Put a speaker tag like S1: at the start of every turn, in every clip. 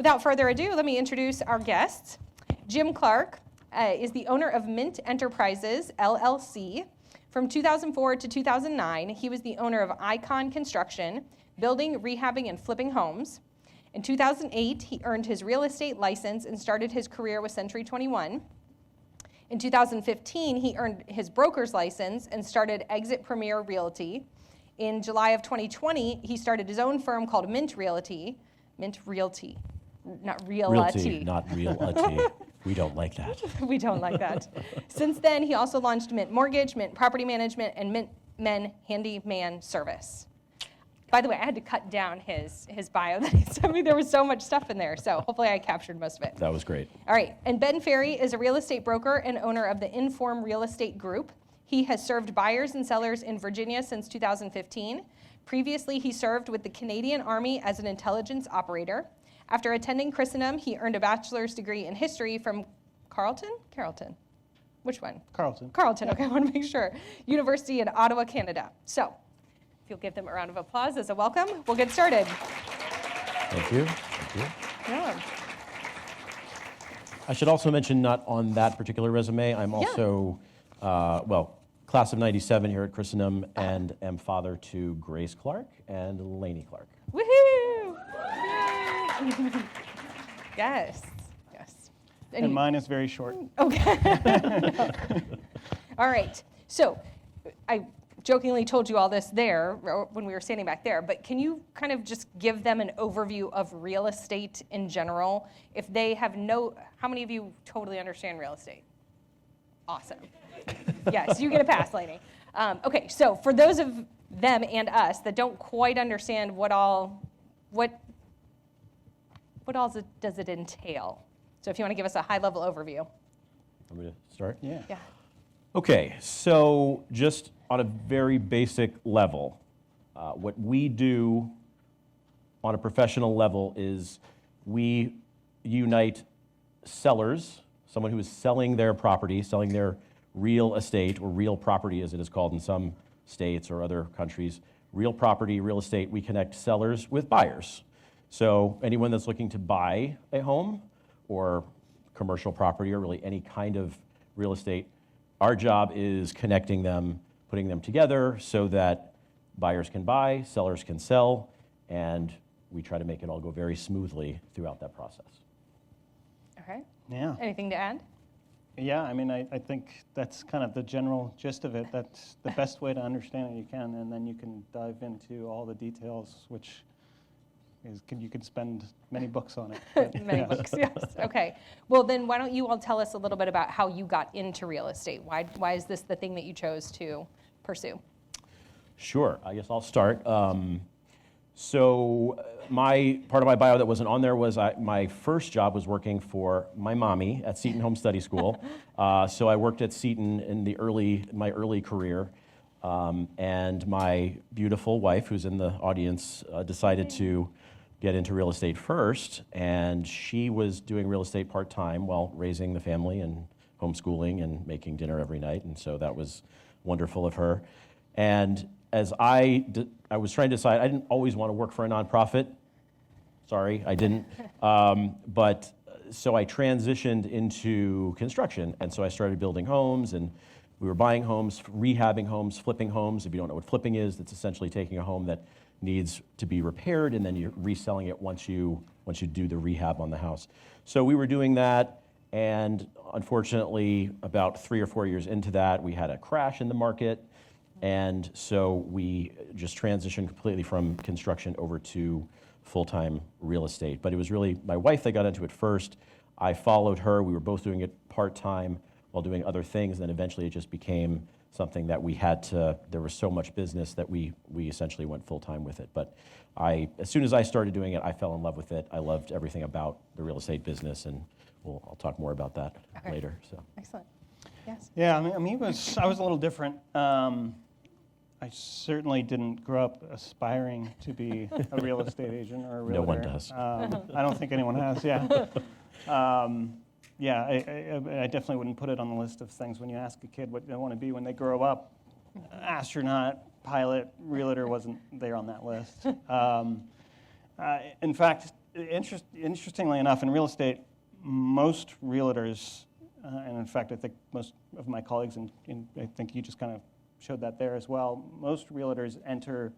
S1: without further ado, let me introduce our guests. Jim Clark is the owner of Mint Enterprises, LLC. From 2004 to 2009, he was the owner of Icon Construction, building, rehabbing, and flipping homes. In 2008, he earned his real estate license and started his career with Century 21. In 2015, he earned his broker's license and started Exit Premier Realty. In July of 2020, he started his own firm called Mint Realty. Mint Realty, not Realty.
S2: Not Realty. We don't like that.
S1: We don't like that. Since then, he also launched Mint Mortgage, Mint Property Management, and Mint Men Handyman Service. By the way, I had to cut down his bio that he sent me. There was so much stuff in there, so hopefully I captured most of it.
S2: That was great.
S1: All right, and Ben Ferri is a real estate broker and owner of the Inform Real Estate Group. He has served buyers and sellers in Virginia since 2015. Previously, he served with the Canadian Army as an intelligence operator. After attending Christendom, he earned a bachelor's degree in history from Carleton? Which one?
S3: Carleton.
S1: Carleton, okay, I want to make sure. University in Ottawa, Canada. So, if you'll give them a round of applause as a welcome, we'll get started.
S2: Thank you. Thank you.
S1: Yeah.
S2: I should also mention, not on that particular resume, I'm also, class of 97 here at Christendom, and am father to Grace Clark and Lainey Clark.
S1: Woohoo! Yes.
S3: And mine is very short.
S1: Okay. All right. So, I jokingly told you all this there when we were standing back there, but can you kind of just give them an overview of real estate in general? If they have how many of you totally understand real estate? Awesome. Yes, you get a pass, Lainey. Okay, so for those of them and us that don't quite understand what all does it entail? So if you want to give us a high-level overview.
S2: Want me to start?
S3: Yeah.
S2: Okay, so just on a very basic level, what we do on a professional level is we unite sellers, someone who is selling their property, selling their real estate, or real property as it is called in some states or other countries, real property, real estate. We connect sellers with buyers. So anyone that's looking to buy a home or commercial property or really any kind of real estate, our job is connecting them, putting them together so that buyers can buy, sellers can sell, and we try to make it all go very smoothly throughout that process.
S1: Okay.
S3: Yeah.
S1: Anything to add?
S3: Yeah, I mean, I think that's kind of the general gist of it. That's the best way to understand it you can, and then you can dive into all the details, which you could spend many books on it.
S1: Many books, yes. Okay. Well, then why don't you all tell us a little bit about how you got into real estate? Why is this the thing that you chose to pursue?
S2: Sure. I guess I'll start. So my part of my bio that wasn't on there was my first job was working for my mommy at Seton Home Study School. So I worked at Seton in my early career. And my beautiful wife, who's in the audience, decided to get into real estate first, and she was doing real estate part-time while raising the family and homeschooling and making dinner every night, and so that was wonderful of her. And as I was trying to decide, I didn't always want to work for a nonprofit. Sorry, I didn't. But so I transitioned into construction, and so I started building homes, and we were buying homes, rehabbing homes, flipping homes. If you don't know what flipping is, it's essentially taking a home that needs to be repaired, and then you're reselling it once you do the rehab on the house. So we were doing that, and unfortunately, about 3 or 4 years into that, we had a crash in the market, and so we just transitioned completely from construction over to full-time real estate. But it was really my wife that got into it first. I followed her. We were both doing it part-time while doing other things, and then eventually it just became something that we had to, there was so much business that we essentially went full-time with it. But as soon as I started doing it, I fell in love with it. I loved everything about the real estate business, and I'll talk more about that later. So.
S1: Excellent. Yes?
S3: Yeah, I mean, I was a little different. I certainly didn't grow up aspiring to be a real estate agent or a realtor.
S2: No one does.
S3: I don't think anyone has, yeah. Yeah, I definitely wouldn't put it on the list of things when you ask a kid what they want to be when they grow up. Astronaut, pilot, realtor wasn't there on that list. In fact, interestingly enough, in real estate, most realtors, and in fact, I think most of my colleagues, and I think you just kind of showed that there as well, most realtors enter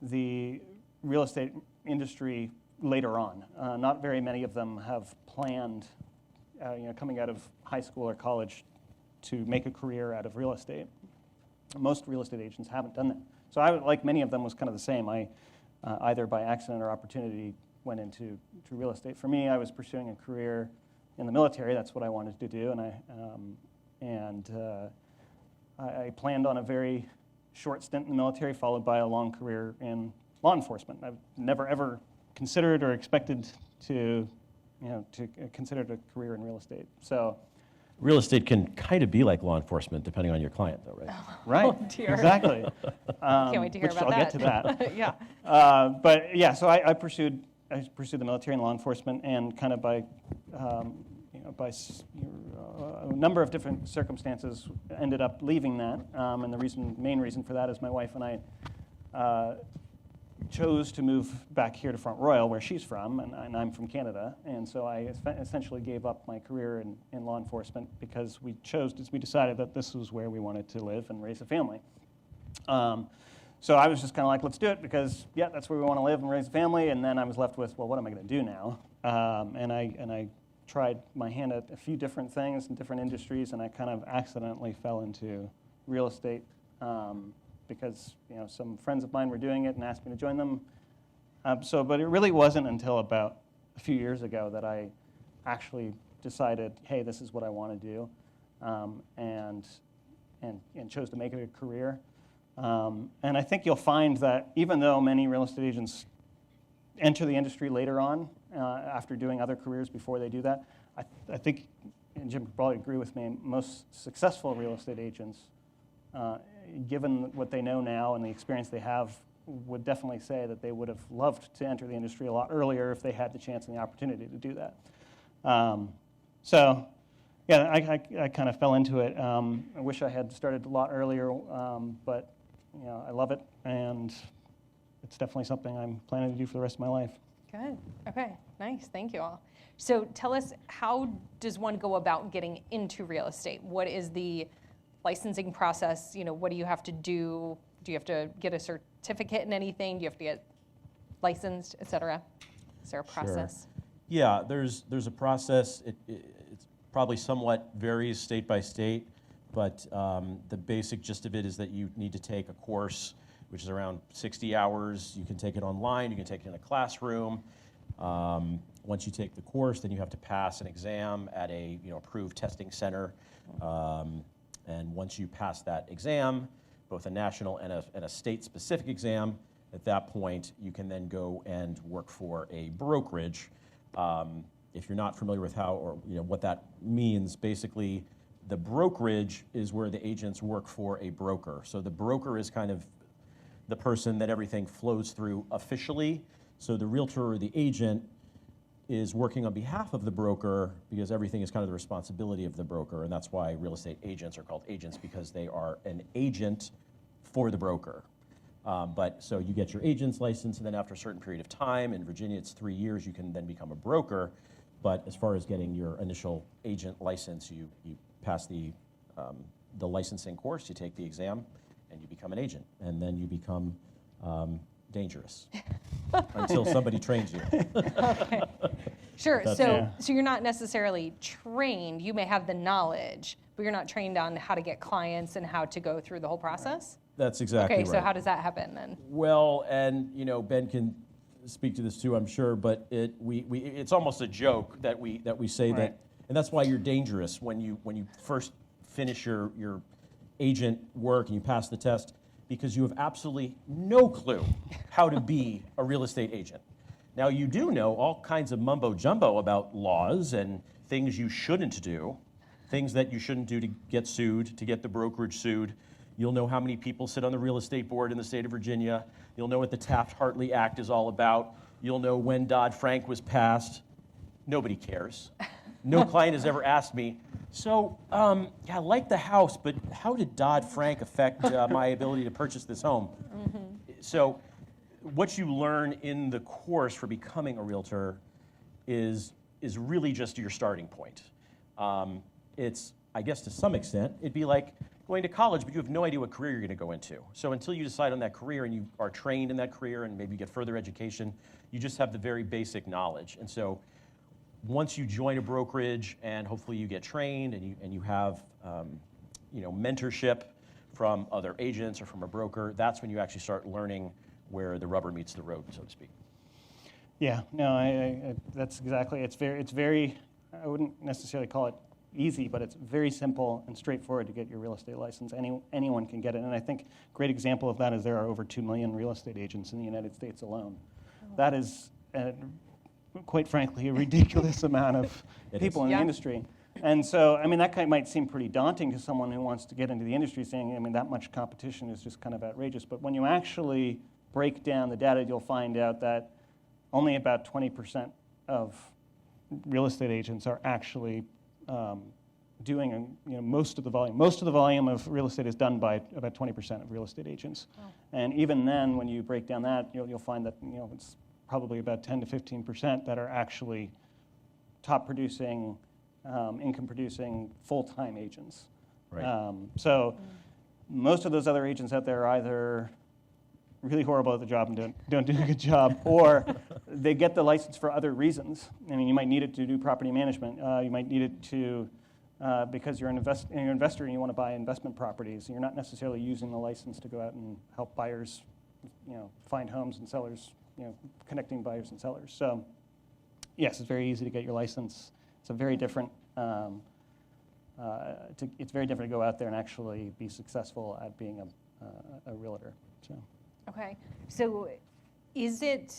S3: the real estate industry later on. Not very many of them have planned, coming out of high school or college, to make a career out of real estate. Most real estate agents haven't done that. So I, like many of them, was kind of the same. I either by accident or opportunity went into real estate. For me, I was pursuing a career in the military. That's what I wanted to do, and I planned on a very short stint in the military, followed by a long career in law enforcement. I've never ever considered or expected to consider a career in real estate. So.
S2: Real estate can kind of be like law enforcement, depending on your client, though, right?
S3: Right.
S1: Oh, dear.
S3: Exactly.
S1: Can't wait to hear
S3: which
S1: about
S3: I'll
S1: that.
S3: get to that.
S1: Yeah.
S3: But yeah, so I pursued the military and law enforcement, and kind of by a number of different circumstances, ended up leaving that. And the main reason for that is my wife and I chose to move back here to Front Royal, where she's from, and I'm from Canada. And so I essentially gave up my career in law enforcement because we decided that this was where we wanted to live and raise a family. So I was just kind of like, let's do it, because yeah, that's where we want to live and raise a family. And then I was left with, well, what am I going to do now? And I tried my hand at a few different things in different industries, and I kind of accidentally fell into real estate. Because some friends of mine were doing it and asked me to join them. But it really wasn't until about a few years ago that I actually decided, hey, this is what I want to do, and chose to make it a career. And I think you'll find that even though many real estate agents enter the industry later on, after doing other careers before they do that, I think, and Jim could probably agree with me, most successful real estate agents, given what they know now and the experience they have, would definitely say that they would have loved to enter the industry a lot earlier if they had the chance and the opportunity to do that. So, yeah, I kind of fell into it. I wish I had started a lot earlier, but I love it, and it's definitely something I'm planning to do for the rest of my life.
S1: Good. Okay. Nice. Thank you all. So tell us, how does one go about getting into real estate? What is the licensing process? What do you have to do? Do you have to get a certificate in anything? Do you have to get licensed, et cetera? Is there a process?
S2: Sure. Yeah, there's a process. It's probably somewhat varies state by state, but the basic gist of it is that you need to take a course, which is around 60 hours. You can take it online. You can take it in a classroom. Once you take the course, then you have to pass an exam at a approved testing center. And once you pass that exam, both a national and a state-specific exam, at that point, you can then go and work for a brokerage. If you're not familiar with how or what that means, basically, the brokerage is where the agents work for a broker. So the broker is kind of the person that everything flows through officially. So the realtor or the agent is working on behalf of the broker, because everything is kind of the responsibility of the broker, and that's why real estate agents are called agents, because they are an agent for the broker. But so you get your agent's license, and then after a certain period of time, in Virginia it's 3 years, you can then become a broker. But as far as getting your initial agent license, you pass the licensing course, you take the exam, and you become an agent, and then you become dangerous until somebody trains you.
S1: Okay. Sure.
S2: That's
S1: So you're not necessarily trained. You may have the knowledge, but you're not trained on how to get clients and how to go through the whole process?
S2: That's exactly right.
S1: Okay, so how does that happen then?
S2: Well, and Ben can speak to this too, I'm sure, but it's almost a joke that we say
S3: Right.
S2: that, and that's why you're dangerous when you first finish your agent work and you pass the test, because you have absolutely no clue how to be a real estate agent. Now, you do know all kinds of mumbo jumbo about laws and things you shouldn't do, things that you shouldn't do to get sued, to get the brokerage sued. You'll know how many people sit on the real estate board in the state of Virginia. You'll know what the Taft-Hartley Act is all about. You'll know when Dodd-Frank was passed. Nobody cares. No client has ever asked me, so, I like the house, but how did Dodd-Frank affect my ability to purchase this home? Mm-hmm. So what you learn in the course for becoming a realtor is really just your starting point. It's, I guess to some extent, it'd be like going to college, but you have no idea what career you're going to go into. So until you decide on that career and you are trained in that career and maybe you get further education, you just have the very basic knowledge. And so once you join a brokerage and hopefully you get trained and you have mentorship from other agents or from a broker, that's when you actually start learning where the rubber meets the road, so to speak.
S3: Yeah, no, I that's exactly. It's very. I wouldn't necessarily call it easy, but it's very simple and straightforward to get your real estate license. Anyone can get it, and I think a great example of that is there are over 2 million real estate agents in the United States alone. Oh. That is, quite frankly, a ridiculous amount of people in the industry. And so, I mean, that might seem pretty daunting to someone who wants to get into the industry, saying, I mean, that much competition is just kind of outrageous. But when you actually break down the data, you'll find out that only about 20% of real estate agents are actually doing most of the volume. Most of the volume of real estate is done by about 20% of real estate agents. Oh. And even then, when you break down that, you'll find that it's probably about 10 to 15% that are actually top producing, income producing full-time agents.
S2: Right.
S3: Most of those other agents out there are either really horrible at the job and don't do a good job, or they get the license for other reasons. I mean, you might need it to do property management. You might need it to because you're an investor and you want to buy investment properties. And you're not necessarily using the license to go out and help buyers, find homes, and sellers, connecting buyers and sellers. So, yes, it's very easy to get your license. It's a very different. It's very different to go out there and actually be successful at being a realtor. So.
S1: Okay, so is it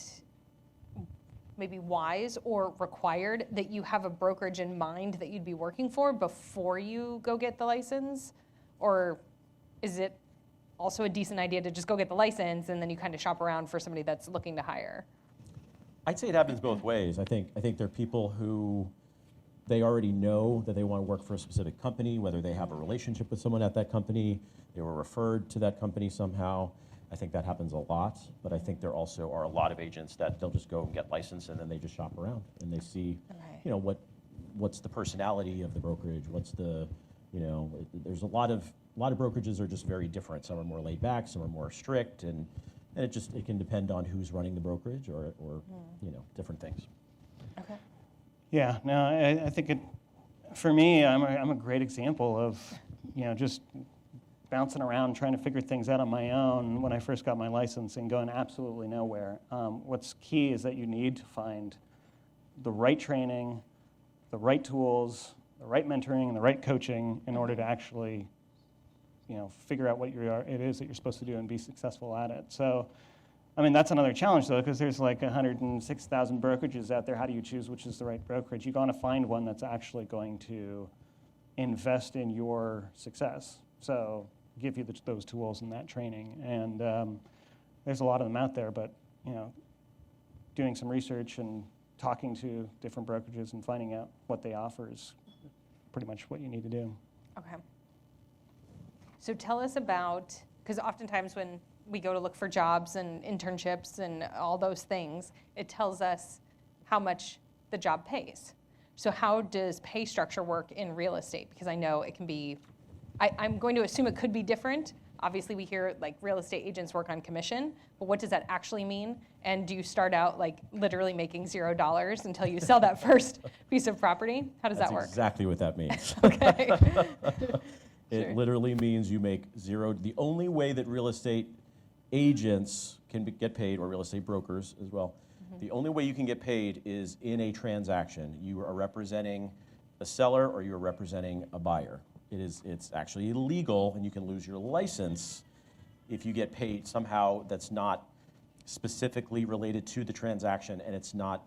S1: maybe wise or required that you have a brokerage in mind that you'd be working for before you go get the license? Or is it also a decent idea to just go get the license and then you kind of shop around for somebody that's looking to hire?
S2: I'd say it happens both ways. I think there are people who they already know that they want to work for a specific company, whether they have a relationship with someone at that company, they were referred to that company somehow. I think that happens a lot, but I think there also are a lot of agents that they'll just go and get licensed and then they just shop around and they see, what's the personality of the brokerage, what's the, there's a lot of brokerages are just very different. Some are more laid back, some are more strict, and it can depend on who's running the brokerage or different things.
S1: Okay.
S3: Yeah, no, I think for me, I'm a great example of, just bouncing around trying to figure things out on my own when I first got my license and going absolutely nowhere. What's key is that you need to find the right training, the right tools, the right mentoring, and the right coaching in order to actually, figure out what it is that you're supposed to do and be successful at it. So, I mean, that's another challenge, though, because there's like 106,000 brokerages out there. How do you choose which is the right brokerage? You're going to find one that's actually going to invest in your success. So give you those tools and that training. And there's a lot of them out there, but, doing some research and talking to different brokerages and finding out what they offer is pretty much what you need to do.
S1: Okay. So tell us about, because oftentimes when we go to look for jobs and internships and all those things, it tells us how much the job pays. So how does pay structure work in real estate? Because I know it can be, I'm going to assume it could be different. Obviously, we hear like real estate agents work on commission, but what does that actually mean? And do you start out like literally making $0 until you sell that first piece of property? How does that work?
S2: That's exactly what that means.
S1: Okay.
S2: It literally means you make zero. The only way that real estate agents can get paid, or real estate brokers as well, the only way you can get paid is in a transaction. You are representing a seller or you're representing a buyer. It's actually illegal, and you can lose your license if you get paid somehow that's not specifically related to the transaction and it's not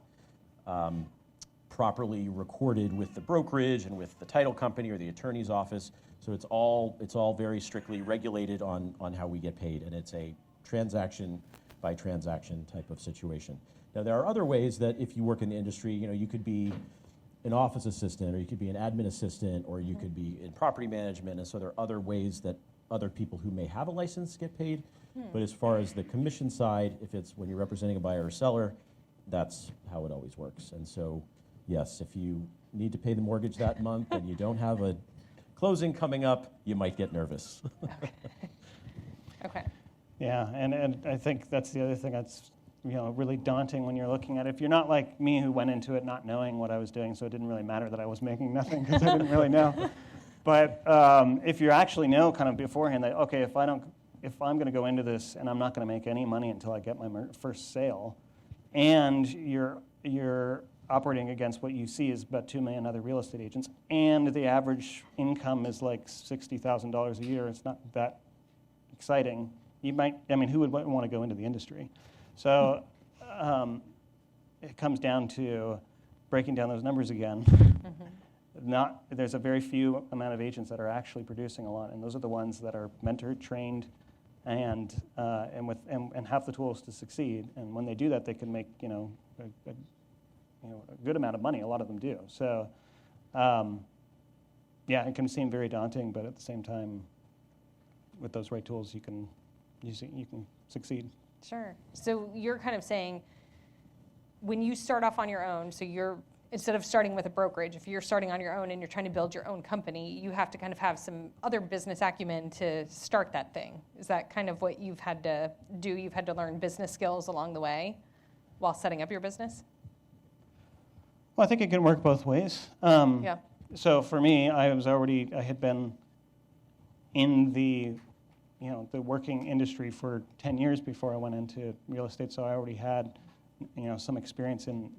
S2: properly recorded with the brokerage and with the title company or the attorney's office. So it's all very strictly regulated on how we get paid, and it's a transaction by transaction type of situation. Now, there are other ways that if you work in the industry, you could be an office assistant, or you could be an admin assistant, or you could be in property management, and so there are other ways that other people who may have a license get paid. But as far as the commission side, if it's when you're representing a buyer or seller, that's how it always works. And so, yes, if you need to pay the mortgage that month and you don't have a closing coming up, you might get nervous.
S1: Okay.
S3: Yeah, and I think that's the other thing that's really daunting when you're looking at it. If you're not like me who went into it not knowing what I was doing, so it didn't really matter that I was making nothing because I didn't really know. But if you actually know kind of beforehand that, okay, if I'm going to go into this and I'm not going to make any money until I get my first sale, and you're operating against what you see is about 2 million other real estate agents, and the average income is like $60,000 a year, it's not that exciting. Who would want to go into the industry? So it comes down to breaking down those numbers again. There's a very few amount of agents that are actually producing a lot, and those are the ones that are mentored, trained, and have the tools to succeed. And when they do that, they can make a good amount of money. A lot of them do. So it can seem very daunting, but at the same time, with those right tools, you can succeed.
S1: Sure. So you're kind of saying when you start off on your own, so you're instead of starting with a brokerage, if you're starting on your own and you're trying to build your own company, you have to kind of have some other business acumen to start that thing. Is that kind of what you've had to do? You've had to learn business skills along the way while setting up your business?
S3: Well, I think it can work both ways.
S1: Yeah.
S3: So for me, I had been in the working industry for 10 years before I went into real estate, so I already had some experience in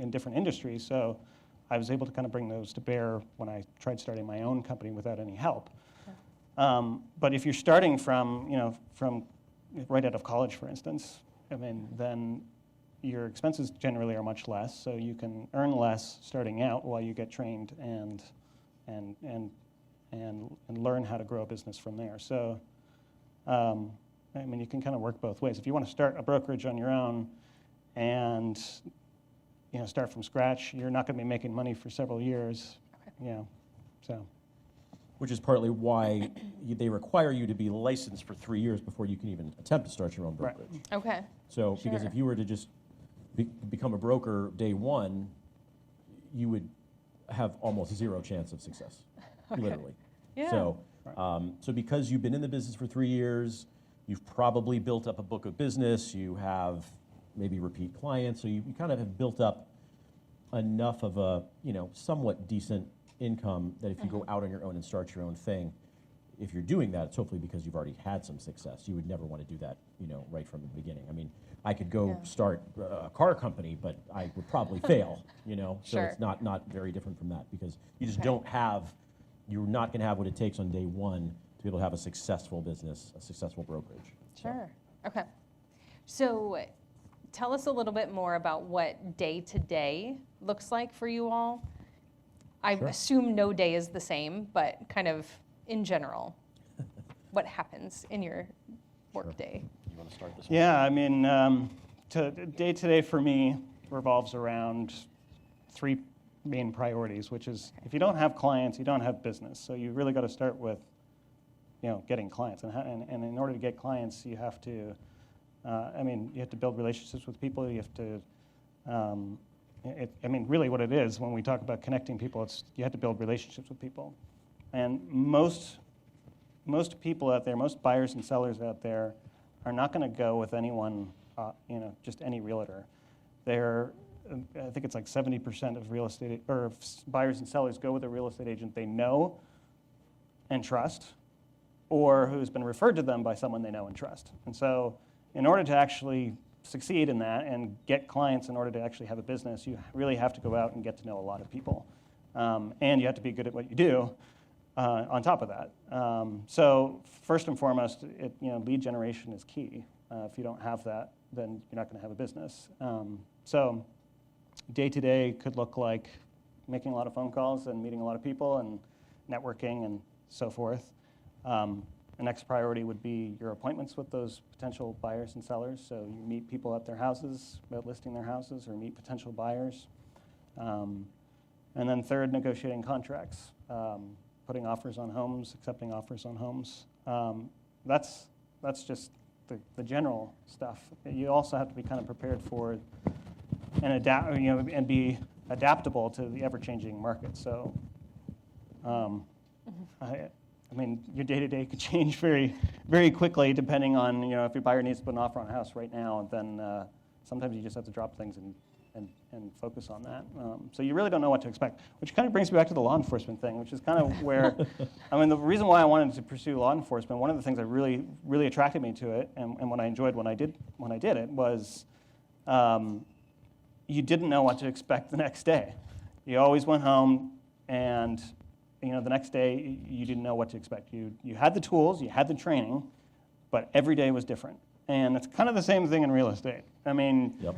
S3: different industries, so I was able to kind of bring those to bear when I tried starting my own company without any help. But if you're starting from right out of college, for instance, then your expenses generally are much less, so you can earn less starting out while you get trained and learn how to grow a business from there. So, you can kind of work both ways. If you want to start a brokerage on your own and start from scratch, you're not going to be making money for several years.
S1: Okay.
S3: So.
S2: Which is partly why they require you to be licensed for 3 years before you can even attempt to start your own brokerage.
S3: Right.
S1: Okay.
S2: So, because if you were to just become a broker day one, you would have almost zero chance of success, literally.
S1: Yeah.
S2: So, so because you've been in the business for 3 years, you've probably built up a book of business, you have maybe repeat clients, so you kind of have built up enough of a somewhat decent income that if you go out on your own and start your own thing, if you're doing that, it's hopefully because you've already had some success. You would never want to do that, right from the beginning. I could go start a car company, but I would probably fail, So
S1: Sure.
S2: it's not very different from that because you just you're not going to have what it takes on day one to be able to have a successful business, a successful brokerage.
S1: Sure. Okay. So tell us a little bit more about what day-to-day looks like for you all. I assume no day is the same, but kind of in general, what happens in your work day?
S2: You want to start this one?
S3: Yeah, day-to-day for me revolves around 3 main priorities, which is if you don't have clients, you don't have business. So you really got to start with, getting clients. And in order to get clients, you have to, you have to build relationships with people. You have to, really what it is when we talk about connecting people, it's you have to build relationships with people. And most people out there, most buyers and sellers out there are not going to go with anyone, just any realtor. I think it's like 70% of real estate or buyers and sellers go with a real estate agent they know and trust, or who's been referred to them by someone they know and trust. And so, in order to actually succeed in that and get clients, in order to actually have a business, you really have to go out and get to know a lot of people, and you have to be good at what you do. On top of that, so first and foremost, lead generation is key. If you don't have that, then you're not going to have a business. So day-to-day could look like making a lot of phone calls and meeting a lot of people and networking and so forth. The next priority would be your appointments with those potential buyers and sellers. So you meet people at their houses about listing their houses or meet potential buyers. And then third, negotiating contracts, putting offers on homes, accepting offers on homes. That's just the general stuff. You also have to be kind of prepared for and be adaptable to the ever-changing market. So, I mean, your day-to-day could change very, very quickly depending on, if your buyer needs to put an offer on a house right now, then sometimes you just have to drop things and focus on that. So you really don't know what to expect, which kind of brings me back to the law enforcement thing, which is kind of where, the reason why I wanted to pursue law enforcement, one of the things that really, really attracted me to it, and what I enjoyed when I did it was you didn't know what to expect the next day. You always went home and the next day, you didn't know what to expect. You had the tools, you had the training, but every day was different. And it's kind of the same thing in real estate.
S2: Yep.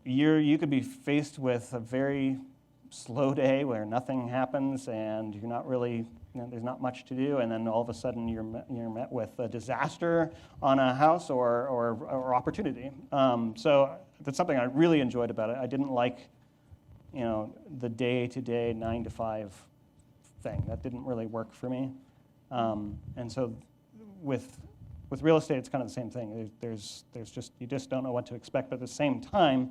S3: You could be faced with a very slow day where nothing happens and you're not really, there's not much to do, and then all of a sudden you're met with a disaster on a house or opportunity. So that's something I really enjoyed about it. I didn't like, the day-to-day 9 to 5 thing. That didn't really work for me. And so with real estate, it's kind of the same thing. You just don't know what to expect, but at the same time,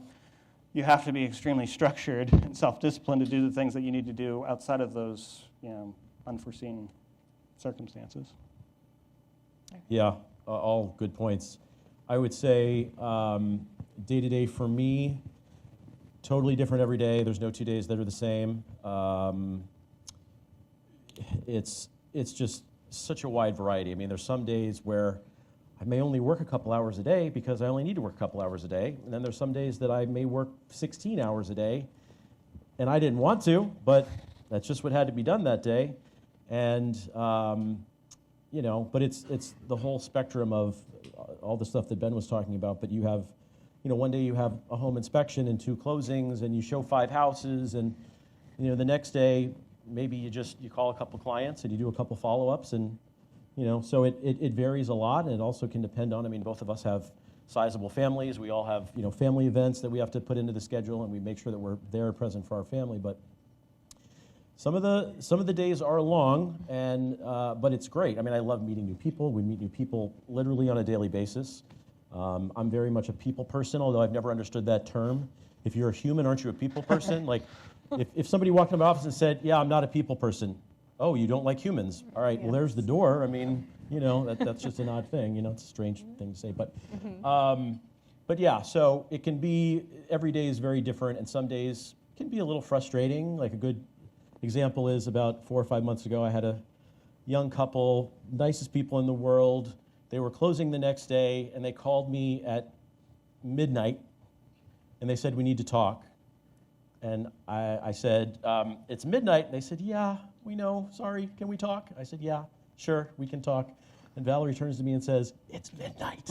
S3: you have to be extremely structured and self-disciplined to do the things that you need to do outside of those, unforeseen circumstances.
S2: Yeah, all good points. I would say day-to-day for me, totally different every day. There's no 2 days that are the same. It's just such a wide variety. I mean, there's some days where I may only work a couple hours a day because I only need to work a couple hours a day. And then there's some days that I may work 16 hours a day. And I didn't want to, but that's just what had to be done that day. And, but it's the whole spectrum of all the stuff that Ben was talking about. But you have, one day you have a home inspection and 2 closings and you show 5 houses. And, the next day, maybe you call a couple clients and you do a couple follow-ups, and so it varies a lot, and it also can depend on, both of us have sizable families. We all have family events that we have to put into the schedule, and we make sure that we're there present for our family. But some of the days are long, and but it's great. I love meeting new people. We meet new people literally on a daily basis. I'm very much a people person, although I've never understood that term. If you're a human, aren't you a people person? Like, if somebody walked into my office and said, "Yeah, I'm not a people person," oh, you don't like humans? All right, well, there's the door. That's just an odd thing. It's a strange thing to say, but yeah. So it can be, every day is very different, and some days can be a little frustrating. Like, a good example is about 4 or 5 months ago, I had a young couple, nicest people in the world. They were closing the next day, and they called me at midnight, and they said, "We need to talk." And I said, "It's midnight." And they said, "Yeah, we know. Sorry, can we talk?" I said, "Yeah, sure, we can talk." And Valerie turns to me and says, "It's midnight."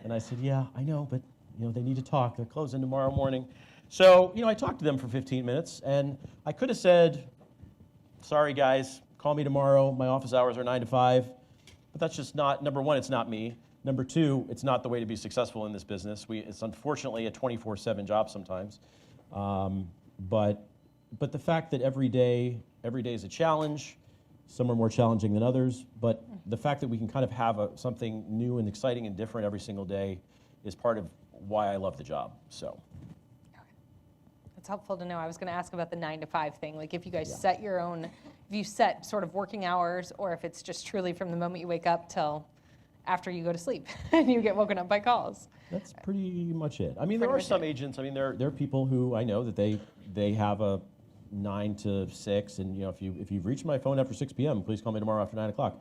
S2: And I said, "Yeah, I know, but they need to talk. They're closing tomorrow morning." So I talked to them for 15 minutes, and I could have said, "Sorry, guys, call me tomorrow. My office hours are 9 to 5. But that's just not, number one, it's not me. Number two, it's not the way to be successful in this business. It's unfortunately a 24/7 job sometimes. But the fact that every day is a challenge, some are more challenging than others, but the fact that we can kind of have something new and exciting and different every single day is part of why I love the job. So
S1: it's helpful to know. I was going to ask about the 9 to 5 thing. Like, if you guys set your own, if you set sort of working hours, or if it's just truly from the moment you wake up till after you go to sleep and you get woken up by calls.
S2: That's pretty much it. There are some agents, there are people who I know that they have a 9 to 6, and if you've reached my phone after 6 p.m., please call me tomorrow after 9 o'clock.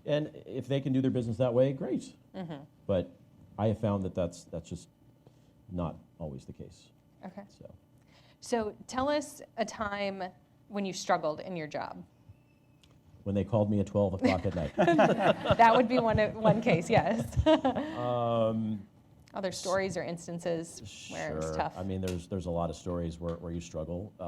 S2: And if they can do their business that way, great. Mm-hmm. But I have found that that's just not always the case.
S1: Okay. So tell us a time when you struggled in your job.
S2: When they called me at 12 o'clock at night.
S1: That would be one case, yes. Other stories or instances where it was tough?
S2: There's a lot of stories where you struggle. There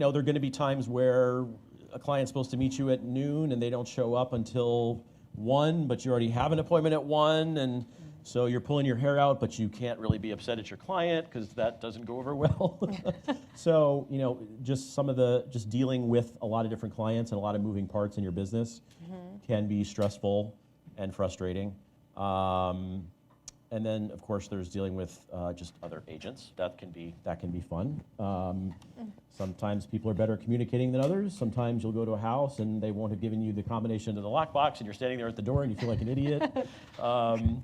S2: are going to be times where a client's supposed to meet you at noon and they don't show up until 1, but you already have an appointment at 1, and So you're pulling your hair out, but you can't really be upset at your client because that doesn't go over well. So, just dealing with a lot of different clients and a lot of moving parts in your business can be stressful and frustrating. And then, of course, there's dealing with just other agents. That can be fun. Sometimes people are better at communicating than others. Sometimes you'll go to a house and they won't have given you the combination to the lockbox, and you're standing there at the door and you feel like an idiot.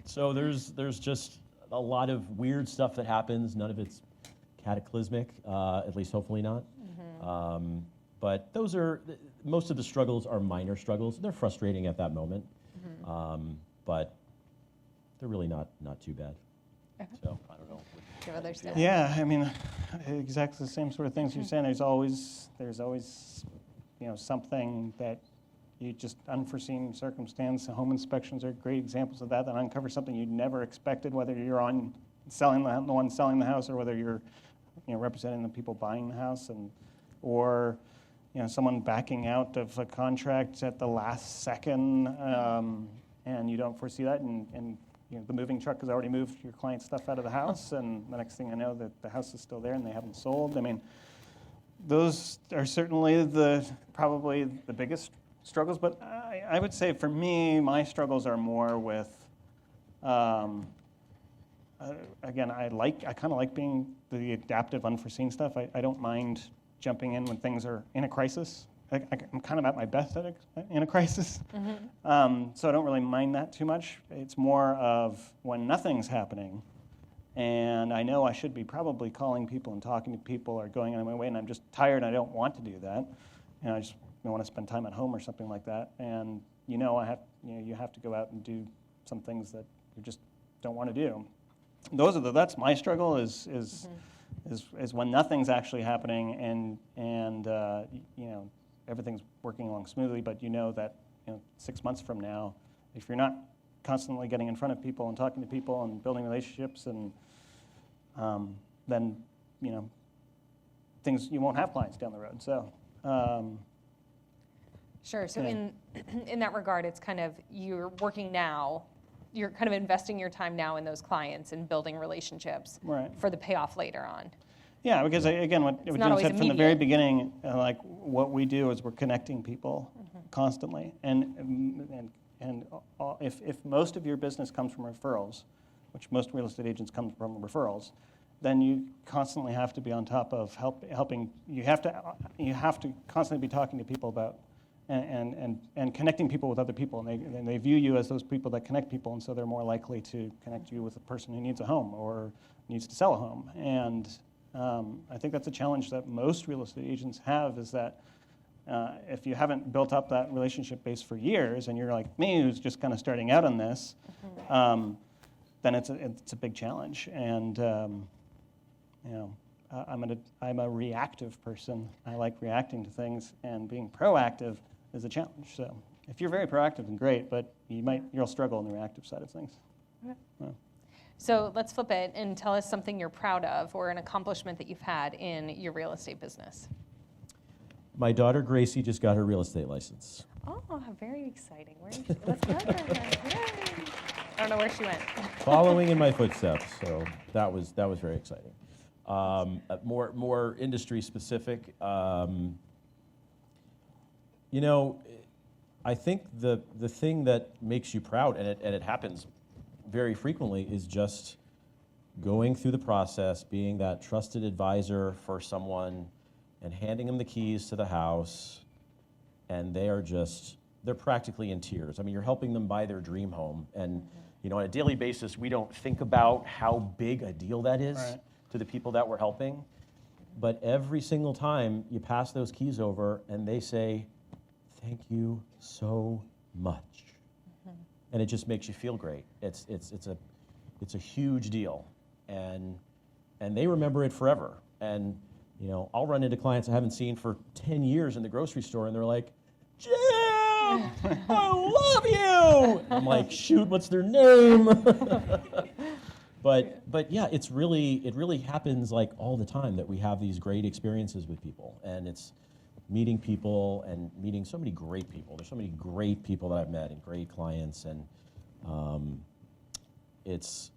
S2: So there's just a lot of weird stuff that happens. None of it's cataclysmic, at least hopefully not. But most of the struggles are minor struggles. They're frustrating at that moment, but they're really not too bad. So I don't know.
S1: Do you have other stuff?
S3: Yeah, I mean, exactly the same sort of things you're saying. There's always something that you just unforeseen circumstance. Home inspections are great examples of that uncover something you'd never expected, whether you're the one selling the house or whether you're representing the people buying the house, or someone backing out of a contract at the last second, and you don't foresee that, and the moving truck has already moved your client's stuff out of the house, and the next thing I know, that the house is still there and they haven't sold. I mean, those are certainly probably the biggest struggles, but I would say for me, my struggles are more with, again, I kind of like being the adaptive, unforeseen stuff. I don't mind jumping in when things are in a crisis. I'm kind of at my best in a crisis, so I don't really mind that too much. It's more of when nothing's happening, and I know I should be probably calling people and talking to people or going on my way, and I'm just tired and I don't want to do that, and I just want to spend time at home or something like that. And you have to go out and do some things that you just don't want to do. That's my struggle is when nothing's actually happening and everything's working along smoothly, but that 6 months from now, if you're not constantly getting in front of people and talking to people and building relationships, and then you won't have clients down the road. So
S1: sure. So in that regard, it's kind of you're working now. You're kind of investing your time now in those clients and building relationships for the payoff later on.
S3: Yeah, because again, what Jim said from the very beginning, what we do is we're connecting people constantly, and if most of your business comes from referrals, which most real estate agents come from referrals, then you constantly have to be on top of helping. You have to constantly be talking to people about and connecting people with other people, and they view you as those people that connect people, and so they're more likely to connect you with a person who needs a home or needs to sell a home. And I think that's a challenge that most real estate agents have, is that if you haven't built up that relationship base for years, and you're like me, who's just kind of starting out on this, then it's a big challenge. And I'm a reactive person. I like reacting to things, and being proactive is a challenge. So if you're very proactive, then great, but you'll struggle on the reactive side of things.
S1: Okay.
S3: Yeah.
S1: So let's flip it and tell us something you're proud of or an accomplishment that you've had in your real estate business.
S2: My daughter Gracie just got her real estate license.
S1: Oh, very exciting. Let's go to her. Yay. I don't know where she went.
S2: Following in my footsteps, so that was very exciting. More industry specific. I think the thing that makes you proud, and it happens very frequently, is just going through the process, being that trusted advisor for someone, and handing them the keys to the house, and they're practically in tears. I mean, you're helping them buy their dream home, and on a daily basis, we don't think about how big a deal that is to the people that we're helping. But every single time you pass those keys over, and they say, "Thank you so much," and it just makes you feel great. It's a huge deal, and they remember it forever. And I'll run into clients I haven't seen for 10 years in the grocery store, and they're like, "Jim, I love you." I'm like, "Shoot, what's their name?" But yeah, it really happens like all the time that we have these great experiences with people, and it's meeting people and meeting so many great people. There's so many great people that I've met and great clients, and it's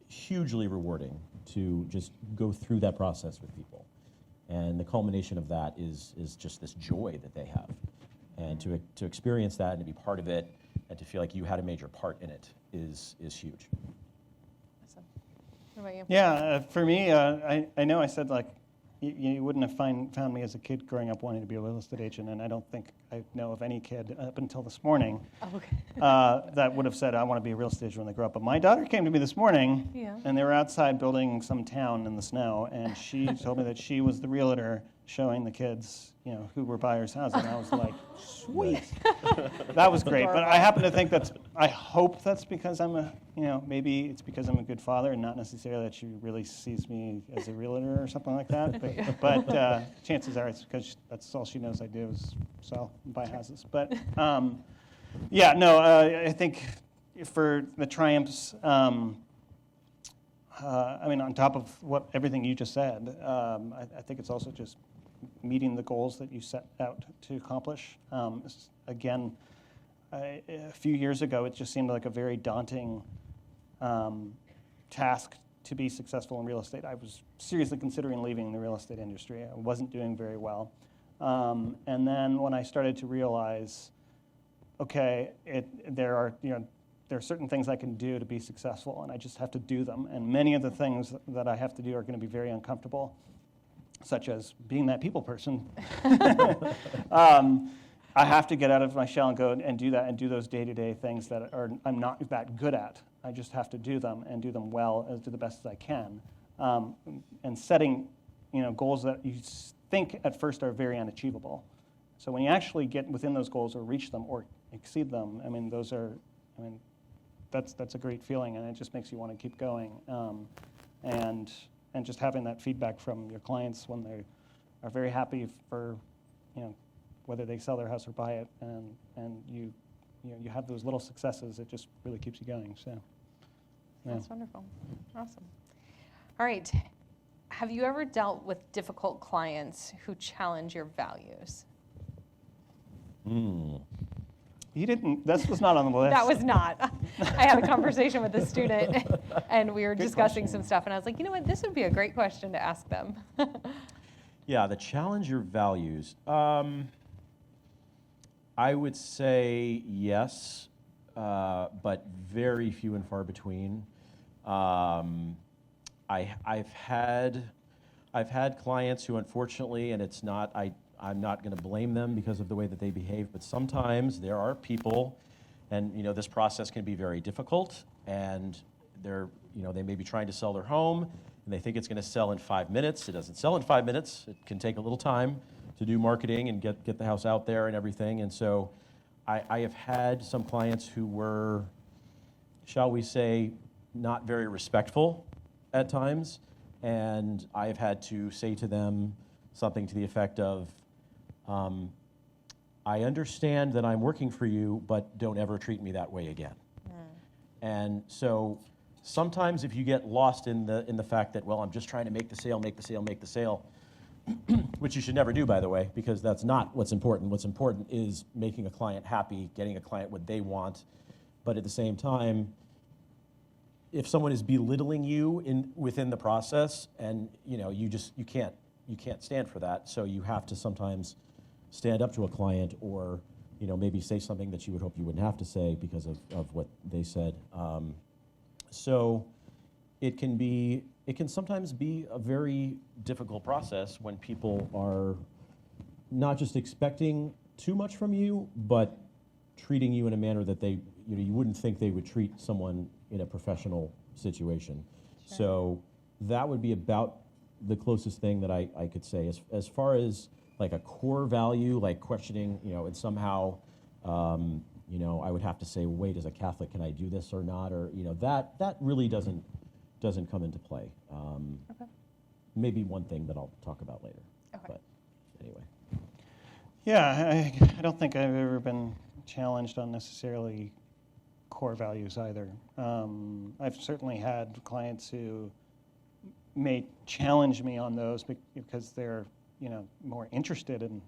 S2: hugely rewarding to just go through that process with people. And the culmination of that is just this joy that they have. And to experience that and to be part of it and to feel like you had a major part in it is huge.
S1: Awesome. What about you?
S3: Yeah, for me, I know I said like you wouldn't have found me as a kid growing up wanting to be a real estate agent, and I don't think I know of any kid up until this morning that would have said, I want to be a real estate agent when they grow up. But my daughter came to me this morning, and they were outside building some town in the snow, and she told me that she was the realtor showing the kids, who were buyers' houses, and I was like, sweet. That was great. But I happen to think I hope that's because maybe it's because I'm a good father and not necessarily that she really sees me as a realtor or something like that. But chances are it's because that's all she knows I do is sell and buy houses. But I think for the triumphs, on top of everything you just said, I think it's also just meeting the goals that you set out to accomplish. Again, a few years ago, it just seemed like a very daunting task to be successful in real estate. I was seriously considering leaving the real estate industry. I wasn't doing very well. And then when I started to realize, okay, there are certain things I can do to be successful, and I just have to do them. And many of the things that I have to do are going to be very uncomfortable, such as being that people person. I have to get out of my shell and go and do that and do those day-to-day things that I'm not that good at. I just have to do them and do them well and do the best as I can. And setting goals that you think at first are very unachievable. So when you actually get within those goals or reach them or exceed them, that's a great feeling, and it just makes you want to keep going. And just having that feedback from your clients when they are very happy for, whether they sell their house or buy it, and you have those little successes, it just really keeps you going. So, yeah.
S1: That's wonderful. Awesome. All right. Have you ever dealt with difficult clients who challenge your values?
S3: You didn't. This was not on the list.
S1: That was not. I had a conversation with a student, and we were discussing some stuff, and I was like, you know what? This would be a great question to ask them.
S2: Yeah, the challenge your values. I would say yes, but very few and far between. I've had clients who, unfortunately, and it's not I'm not going to blame them because of the way that they behave, but sometimes there are people, and this process can be very difficult, and they may be trying to sell their home, and they think it's going to sell in 5 minutes. It doesn't sell in 5 minutes. It can take a little time to do marketing and get the house out there and everything. And so I have had some clients who were, shall we say, not very respectful at times, and I have had to say to them something to the effect of, I understand that I'm working for you, but don't ever treat me that way again. And so sometimes if you get lost in the fact that, well, I'm just trying to make the sale, which you should never do, by the way, because that's not what's important. What's important is making a client happy, getting a client what they want. But at the same time, if someone is belittling you within the process, and you can't stand for that. So you have to sometimes stand up to a client, or maybe say something that you would hope you wouldn't have to say because of what they said. So it can sometimes be a very difficult process when people are not just expecting too much from you, but treating you in a manner that you wouldn't think they would treat someone in a professional situation. Sure. So that would be about the closest thing that I could say. As far as like a core value, like questioning, and somehow, I would have to say, wait, as a Catholic, can I do this or not? Or, that really doesn't come into play. Okay. Maybe one thing that I'll talk about later. Okay. But anyway.
S3: Yeah, I don't think I've ever been challenged on necessarily core values either. I've certainly had clients who may challenge me on those because they're more interested in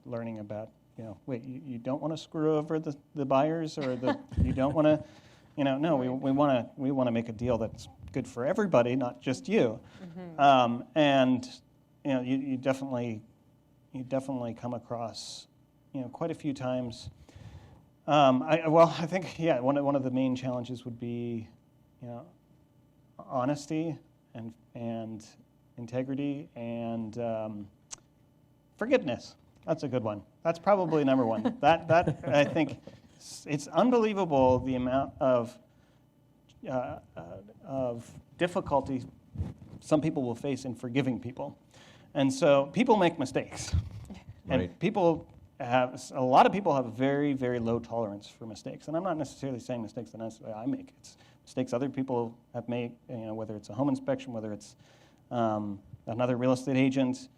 S3: learning about wait, you don't want to screw over the buyers, or you don't want to No, we want to make a deal that's good for everybody, not just you. And you definitely come across quite a few times. I think one of the main challenges would be honesty and integrity and forgiveness. That's a good one. That's probably number one. That I think it's unbelievable the amount of difficulty some people will face in forgiving people. And so people make mistakes.
S2: Right.
S3: And a lot of people have a very, very low tolerance for mistakes. And I'm not necessarily saying mistakes that I make. It's mistakes other people have made, whether it's a home inspection, whether it's another real estate agent.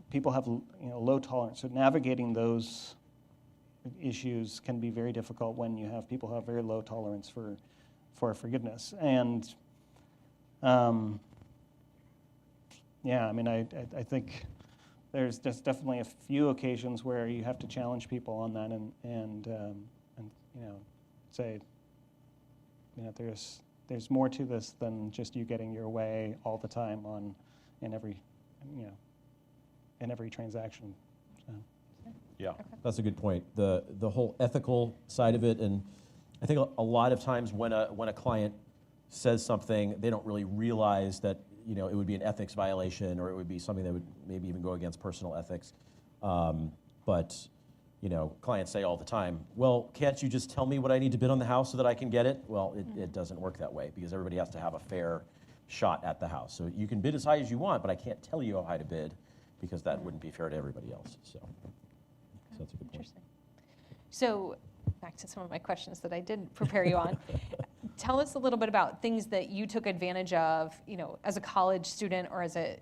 S3: People have low tolerance. So navigating those issues can be very difficult when you have people who have very low tolerance for forgiveness. And I think there's just definitely a few occasions where you have to challenge people on that and say, there's more to this than just you getting your way all the time in every transaction. So.
S2: Yeah, that's a good point. The whole ethical side of it, and I think a lot of times when a client says something, they don't really realize that it would be an ethics violation, or it would be something that would maybe even go against personal ethics. But clients say all the time, well, can't you just tell me what I need to bid on the house so that I can get it? Well, it doesn't work that way, because everybody has to have a fair shot at the house. So you can bid as high as you want, but I can't tell you how high to bid, because that wouldn't be fair to everybody else. So that's a good point.
S1: Interesting. So back to some of my questions that I did prepare you on. Tell us a little bit about things that you took advantage of, as a college student or as a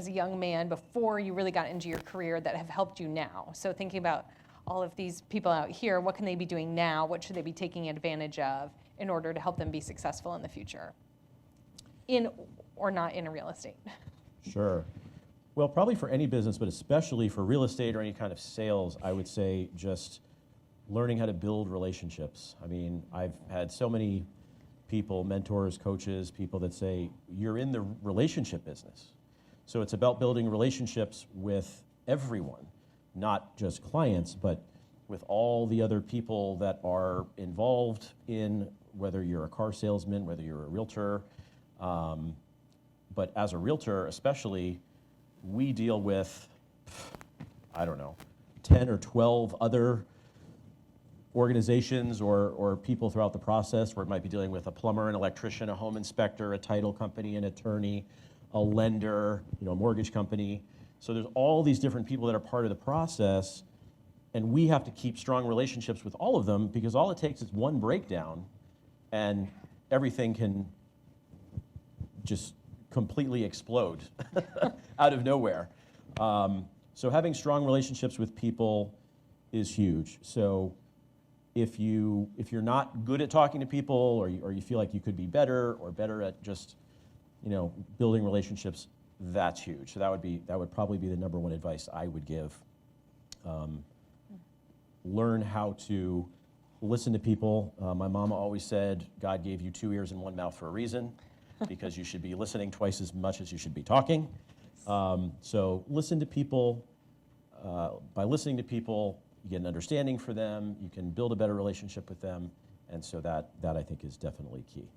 S1: young man before you really got into your career that have helped you now. So thinking about all of these people out here, what can they be doing now? What should they be taking advantage of in order to help them be successful in the future, in or not in real estate? Sure.
S2: Well, probably for any business, but especially for real estate or any kind of sales, I would say just learning how to build relationships. I mean, I've had so many people, mentors, coaches, people that say, you're in the relationship business. So it's about building relationships with everyone, not just clients, but with all the other people that are involved in, whether you're a car salesman, whether you're a realtor. But as a realtor, especially, we deal with, 10 or 12 other organizations or people throughout the process, where it might be dealing with a plumber, an electrician, a home inspector, a title company, an attorney, a lender, a mortgage company. So there's all these different people that are part of the process, and we have to keep strong relationships with all of them, because all it takes is one breakdown and everything can just completely explode out of nowhere. So having strong relationships with people is huge. So if you're not good at talking to people, or you feel like you could be better at just building relationships, that's huge. So that would probably be the number one advice I would give. Learn how to listen to people. My mama always said, God gave you 2 ears and 1 mouth for a reason, because you should be listening twice as much as you should be talking. So listen to people. By listening to people, you get an understanding for them, you can build a better relationship with them, and so that I think is definitely key.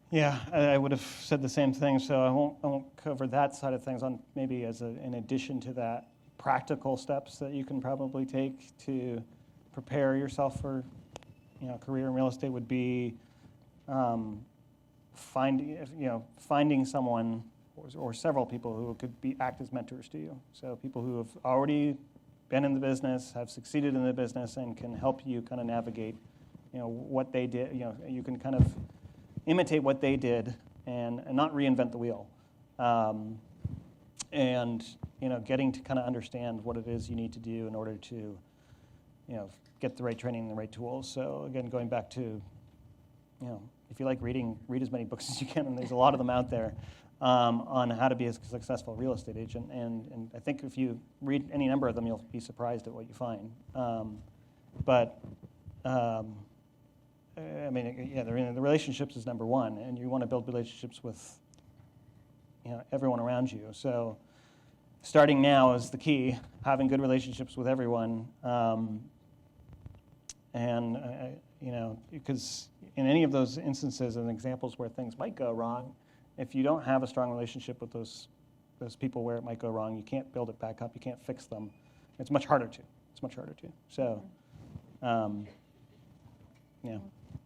S3: Yeah, I would have said the same thing, so I won't cover that side of things. On maybe in addition to that, practical steps that you can probably take to prepare yourself for a career in real estate would be finding someone or several people who could act as mentors to you. So people who have already been in the business, have succeeded in the business, and can help you kind of navigate, what they did. You can kind of imitate what they did and not reinvent the wheel. And getting to kind of understand what it is you need to do in order to, get the right training and the right tools. So again, going back to, if you like reading, read as many books as you can, and there's a lot of them out there on how to be a successful real estate agent. And I think if you read any number of them, you'll be surprised at what you find. I mean, yeah, the relationships is number one, and you want to build relationships with, everyone around you. So starting now is the key, having good relationships with everyone. Because in any of those instances and examples where things might go wrong, if you don't have a strong relationship with those people where it might go wrong, you can't build it back up, you can't fix them. It's much harder to. So, yeah.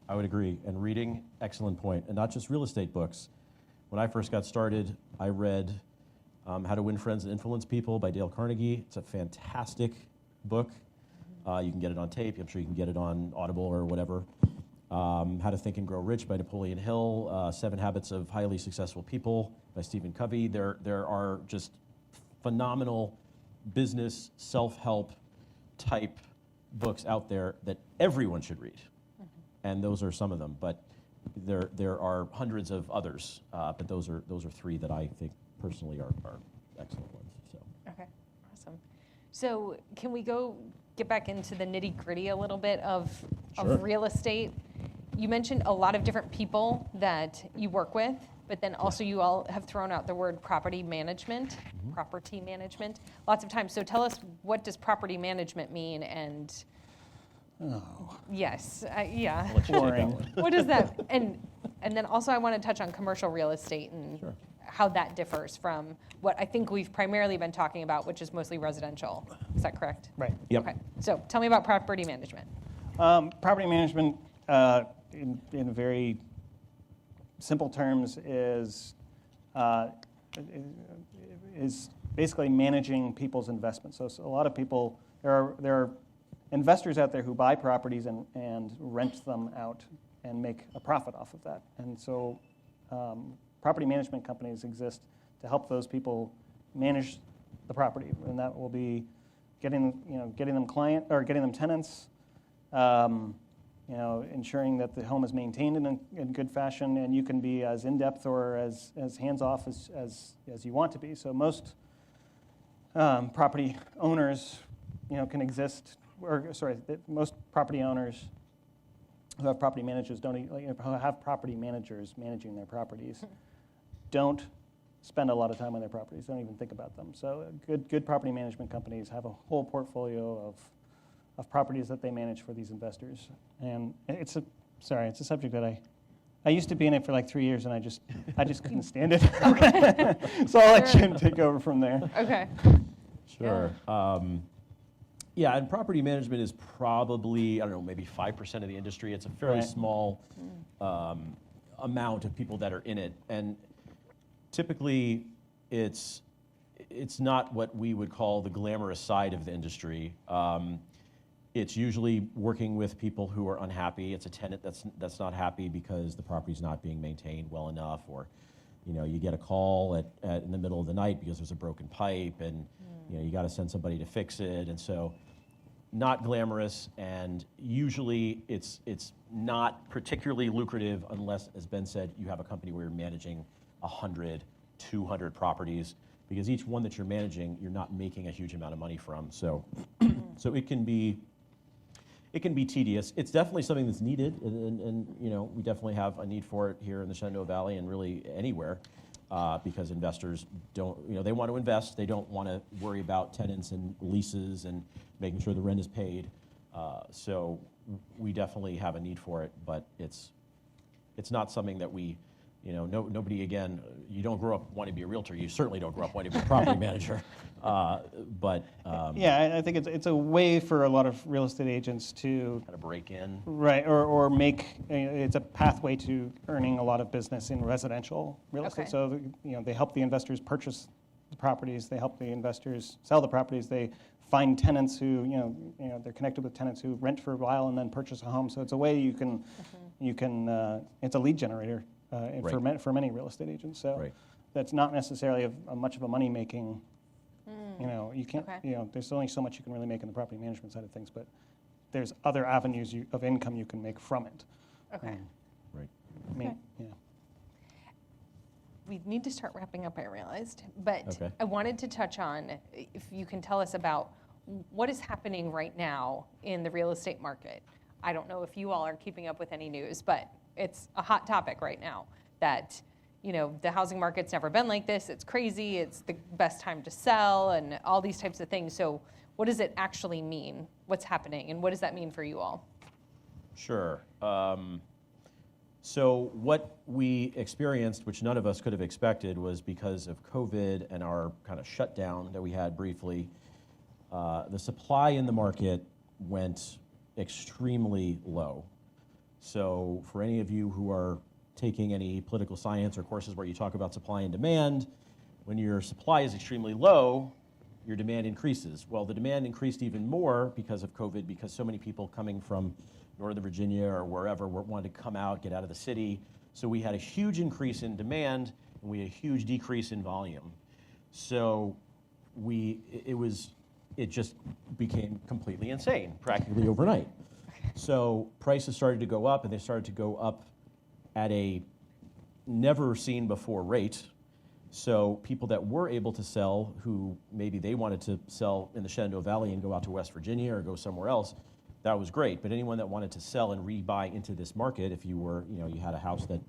S2: I would agree. And reading, excellent point. And not just real estate books. When I first got started, I read How to Win Friends and Influence People by Dale Carnegie. It's a fantastic book. You can get it on tape. I'm sure you can get it on Audible or whatever. How to Think and Grow Rich by Napoleon Hill. 7 Habits of Highly Successful People by Stephen Covey. There are just phenomenal business, self-help type books out there that everyone should read. And those are some of them. But there are hundreds of others. But those are 3 that I think personally are excellent ones. So.
S1: Okay, awesome. So can we get back into the nitty-gritty a little bit of real estate? You mentioned a lot of different people that you work with, but then also you all have thrown out the word property management, lots of times. So tell us, what does property management mean? And yes, yeah.
S2: I'll let you take that
S3: Boring.
S2: one.
S1: What is that? And then also I want to touch on commercial real estate and
S2: Sure.
S1: how that differs from what I think we've primarily been talking about, which is mostly residential. Is that correct?
S3: Right.
S2: Yep.
S1: Okay. So tell me about property management.
S3: Property management, in very simple terms, is basically managing people's investments. So a lot of people, there are investors out there who buy properties and rent them out and make a profit off of that. And so property management companies exist to help those people manage the property, and that will be getting them tenants, ensuring that the home is maintained in good fashion, and you can be as in-depth or as hands-off as you want to be. So most property owners, can exist, most property owners who have property managers who have property managers managing their properties don't spend a lot of time on their properties, don't even think about them. So good property management companies have a whole portfolio of properties that they manage for these investors. And it's a subject that I used to be in it for like 3 years, and I just couldn't stand it. So I'll let Jim take over from there.
S1: Okay.
S2: Sure. Yeah, and property management is probably, maybe 5% of the industry. It's a fairly
S3: Right.
S2: small amount of people that are in it. And typically, it's not what we would call the glamorous side of the industry. It's usually working with people who are unhappy. It's a tenant that's not happy because the property's not being maintained well enough, or you get a call in the middle of the night because there's a broken pipe, and you got to send somebody to fix it. And so, not glamorous, and usually it's not particularly lucrative unless, as Ben said, you have a company where you're managing 100, 200 properties, because each one that you're managing, you're not making a huge amount of money from. So, so it can be tedious. It's definitely something that's needed, and we definitely have a need for it here in the Shenandoah Valley and really anywhere, because investors they want to invest. They don't want to worry about tenants and leases and making sure the rent is paid. So we definitely have a need for it, but it's not something that we, nobody, again, you don't grow up wanting to be a realtor. You certainly don't grow up wanting to be a property manager.
S3: Yeah, I think it's a way for a lot of real estate agents to
S2: Kind of break in.
S3: right, or make it's a pathway to earning a lot of business in residential real estate.
S1: Okay.
S3: So they help the investors purchase the properties. They help the investors sell the properties. They find tenants who they're connected with tenants who rent for a while and then purchase a home. So it's a way you can it's a lead generator
S2: Right.
S3: for many real estate agents. So
S2: Right.
S3: that's not necessarily much of a money making. You can't.
S1: Okay.
S3: There's only so much you can really make in the property management side of things, but there's other avenues of income you can make from it.
S1: Okay.
S2: Right.
S3: I mean,
S1: Okay.
S3: yeah.
S1: We need to start wrapping up, I realized. But
S2: Okay.
S1: I wanted to touch on, if you can tell us about what is happening right now in the real estate market. I don't know if you all are keeping up with any news, but it's a hot topic right now that, the housing market's never been like this. It's crazy. It's the best time to sell and all these types of things. So what does it actually mean? What's happening? And what does that mean for you all?
S2: Sure. So what we experienced, which none of us could have expected, was because of COVID and our kind of shutdown that we had briefly, the supply in the market went extremely low. So for any of you who are taking any political science or courses where you talk about supply and demand, when your supply is extremely low, your demand increases. Well, the demand increased even more because of COVID, because so many people coming from Northern Virginia or wherever wanted to come out, get out of the city. So we had a huge increase in demand, and we had a huge decrease in volume. So it just became completely insane, practically overnight. So prices started to go up, and they started to go up at a never seen before rate. So people that were able to sell, who maybe they wanted to sell in the Shenandoah Valley and go out to West Virginia or go somewhere else, that was great. But anyone that wanted to sell and rebuy into this market, if you were, you had a house that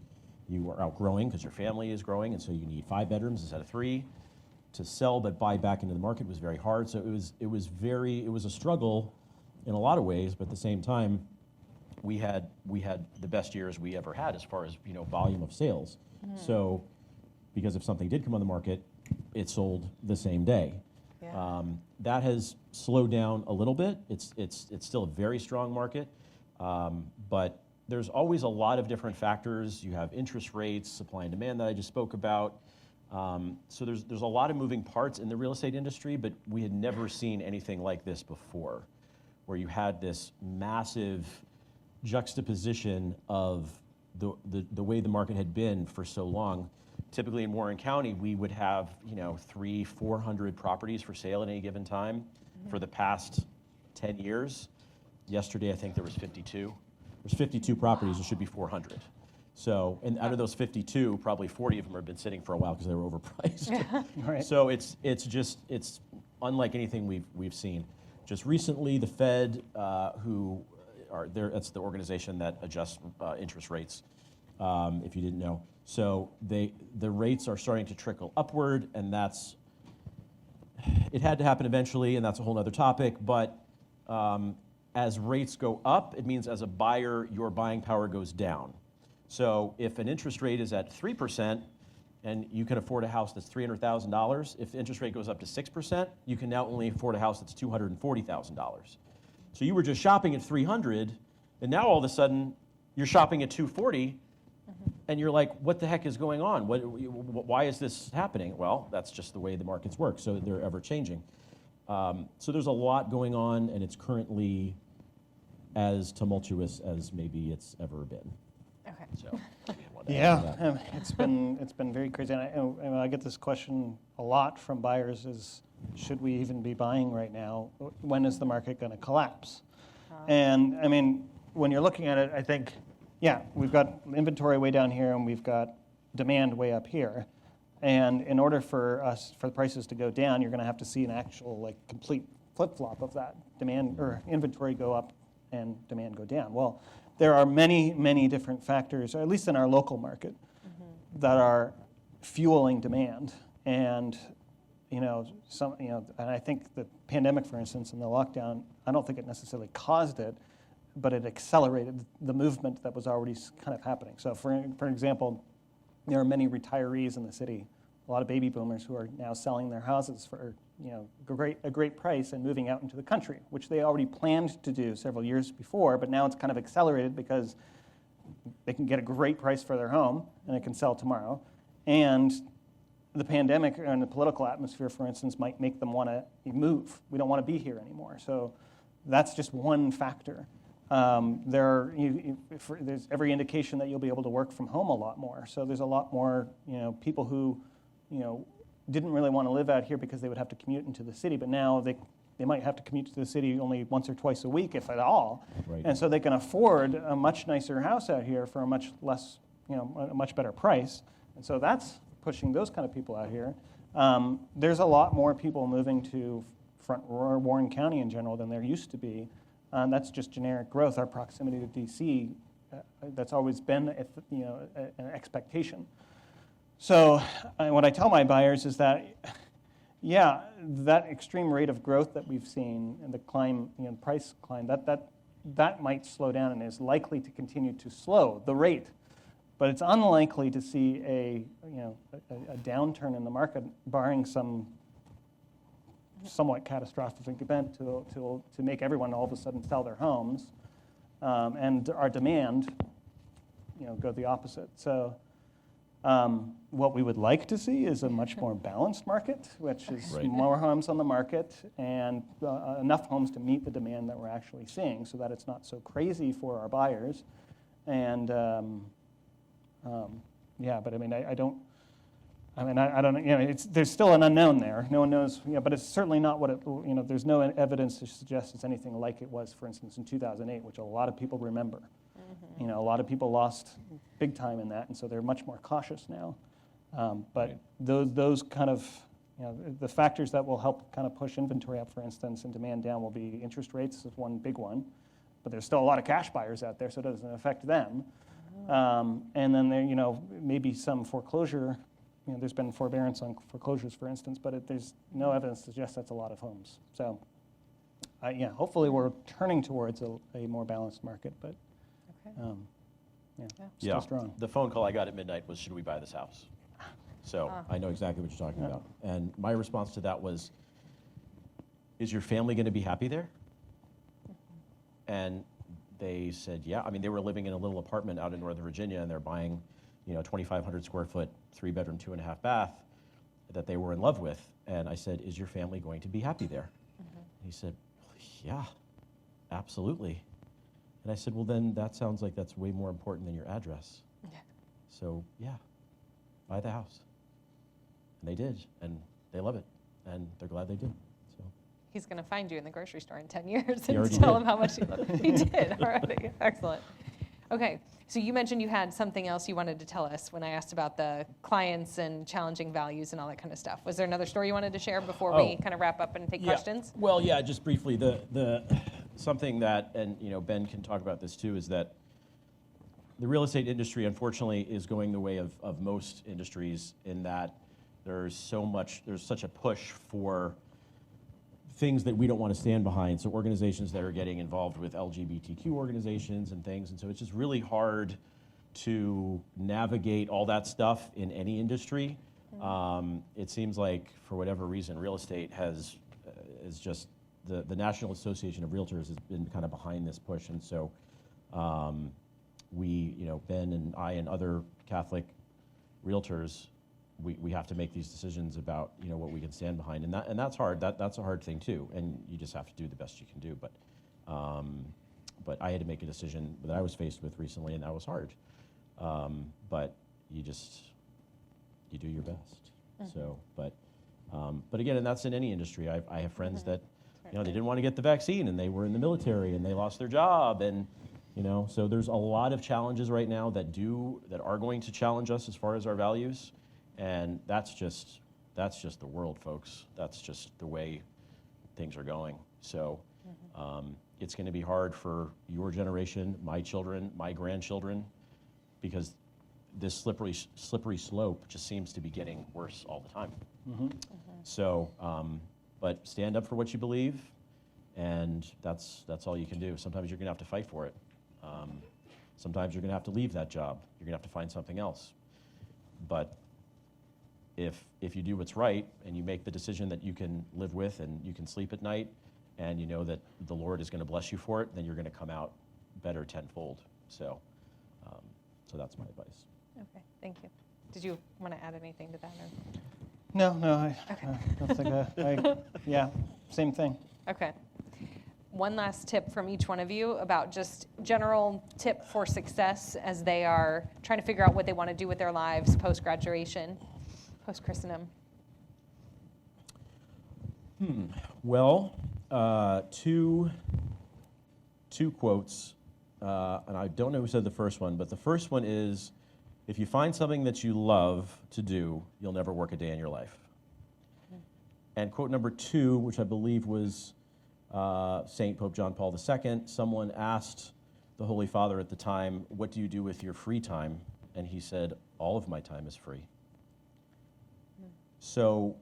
S2: you were outgrowing because your family is growing, and so you need 5 bedrooms instead of 3, to sell but buy back into the market was very hard. So it was a struggle in a lot of ways, but at the same time, we had the best years we ever had as far as volume of sales. So because if something did come on the market, it sold the same day.
S1: Yeah.
S2: That has slowed down a little bit. It's still a very strong market, but there's always a lot of different factors. You have interest rates, supply and demand that I just spoke about. So there's a lot of moving parts in the real estate industry, but we had never seen anything like this before, where you had this massive juxtaposition of the way the market had been for so long. Typically in Warren County, we would have 300-400 properties for sale at any given time. For the past 10 years. Yesterday, I think there was 52. There's 52 properties. There should be 400. So, and out of those 52, probably 40 of them have been sitting for a while because they were overpriced.
S3: Right.
S2: So it's unlike anything we've seen. Just recently, the Fed, that's the organization that adjusts interest rates, if you didn't know. So the rates are starting to trickle upward, and it had to happen eventually, and that's a whole other topic. But as rates go up, it means as a buyer, your buying power goes down. So if an interest rate is at 3%, and you can afford a house that's $300,000, if the interest rate goes up to 6%, you can now only afford a house that's $240,000. So you were just shopping at $300, and now all of a sudden you're shopping at $240, and you're like, what the heck is going on? Why is this happening? Well, that's just the way the markets work, so they're ever changing. So there's a lot going on, and it's currently as tumultuous as maybe it's ever been.
S1: Okay.
S2: So,
S3: Yeah, it's been very crazy. And I get this question a lot from buyers: is should we even be buying right now? When is the market going to collapse? And I mean, when you're looking at it, I think, yeah, we've got inventory way down here, and we've got demand way up here. And in order for the prices to go down, you're going to have to see an actual complete flip-flop of that demand or inventory go up and demand go down. Well, there are many, many different factors, or at least in our local market, that are fueling demand. And and I think the pandemic, for instance, and the lockdown, I don't think it necessarily caused it, but it accelerated the movement that was already kind of happening. So, for example, there are many retirees in the city, a lot of baby boomers who are now selling their houses for a great price and moving out into the country, which they already planned to do several years before, but now it's kind of accelerated because they can get a great price for their home and it can sell tomorrow. And the pandemic and the political atmosphere, for instance, might make them want to move. We don't want to be here anymore. So that's just one factor. There's every indication that you'll be able to work from home a lot more. So there's a lot more people who didn't really want to live out here because they would have to commute into the city, but now they might have to commute to the city only once or twice a week, if at all. Right. And so they can afford a much nicer house out here for a much less, a much better price. And so that's pushing those kind of people out here. There's a lot more people moving to Front Warren County in general than there used to be. That's just generic growth. Our proximity to DC, that's always been an expectation. So what I tell my buyers is that, yeah, that extreme rate of growth that we've seen and the climb, price climb, that might slow down and is likely to continue to slow the rate. But it's unlikely to see a downturn in the market, barring some somewhat catastrophic event to make everyone all of a sudden sell their homes, and our demand, go the opposite. So what we would like to see is a much more balanced market, which is
S2: Right.
S3: more homes on the market and enough homes to meet the demand that we're actually seeing, so that it's not so crazy for our buyers. And but I don't know. There's still an unknown there. No one knows. But it's certainly not what it. There's no evidence to suggest it's anything like it was, for instance, in 2008, which a lot of people remember.
S1: Mm-hmm.
S3: A lot of people lost big time in that, and so they're much more cautious now. But
S2: Right.
S3: those kind of, the factors that will help kind of push inventory up, for instance, and demand down will be interest rates is one big one. But there's still a lot of cash buyers out there, so it doesn't affect them. And then there, maybe some foreclosure. There's been forbearance on foreclosures, for instance, but there's no evidence to suggest that's a lot of homes. So, hopefully we're turning towards a more balanced market, but
S1: Okay.
S3: still strong.
S2: The phone call I got at midnight was, should we buy this house? So I know exactly what you're talking about. And my response to that was, is your family going to be happy there? And they said, yeah. I mean, they were living in a little apartment out in Northern Virginia, and they're buying, 2,500 square foot, 3-bedroom, 2.5 bath that they were in love with. And I said, is your family going to be happy there?
S1: Mm-hmm.
S2: He said, yeah, absolutely. And I said, well, then that sounds like that's way more important than your address.
S1: Yeah.
S2: So, yeah, buy the house. And they did, and they love it, and they're glad they did. So
S1: He's going to find you in the grocery store in 10 years
S2: He
S1: and
S2: already
S1: tell
S2: did.
S1: him how much you love it. He did already. Excellent. Okay, so you mentioned you had something else you wanted to tell us when I asked about the clients and challenging values and all that kind of stuff. Was there another story you wanted to share before we kind of wrap up and take questions?
S2: Well, yeah, just briefly, the something that, and Ben can talk about this too, is that the real estate industry, unfortunately, is going the way of most industries in that there's such a push for things that we don't want to stand behind. So organizations that are getting involved with LGBTQ organizations and things. And so it's just really hard to navigate all that stuff in any industry. It seems like, for whatever reason, real estate is just, the National Association of Realtors has been kind of behind this push. And so we, Ben and I and other Catholic realtors, we have to make these decisions about what we can stand behind, and that's hard. That's a hard thing too, and you just have to do the best you can do. But I had to make a decision that I was faced with recently, and that was hard. But you do your best.
S1: Mm-hmm.
S2: So, but again, and that's in any industry. I have friends that they didn't want to get the vaccine, and they were in the military, and they lost their job, and so there's a lot of challenges right now that are going to challenge us as far as our values. And that's just the world, folks. That's just the way things are going. So it's going to be hard for your generation, my children, my grandchildren, because this slippery slope just seems to be getting worse all the time.
S3: Mm-hmm.
S2: So, but stand up for what you believe, and that's all you can do. Sometimes you're going to have to fight for it. Sometimes you're going to have to leave that job. You're going to have to find something else. But if you do what's right and you make the decision that you can live with and you can sleep at night and you know that the Lord is going to bless you for it, then you're going to come out better tenfold. So that's my advice.
S1: Okay, thank you. Did you want to add anything to that? Or?
S3: No, I don't think same thing.
S1: Okay. One last tip from each one of you about just general tip for success as they are trying to figure out what they want to do with their lives post-graduation, post-Christendom.
S2: Well, two quotes, and I don't know who said the first one, but the first one is, if you find something that you love to do, you'll never work a day in your life. And quote number 2, which I believe was Saint Pope John Paul II, someone asked the Holy Father at the time, "What do you do with your free time?" And he said, "All of my time is free." So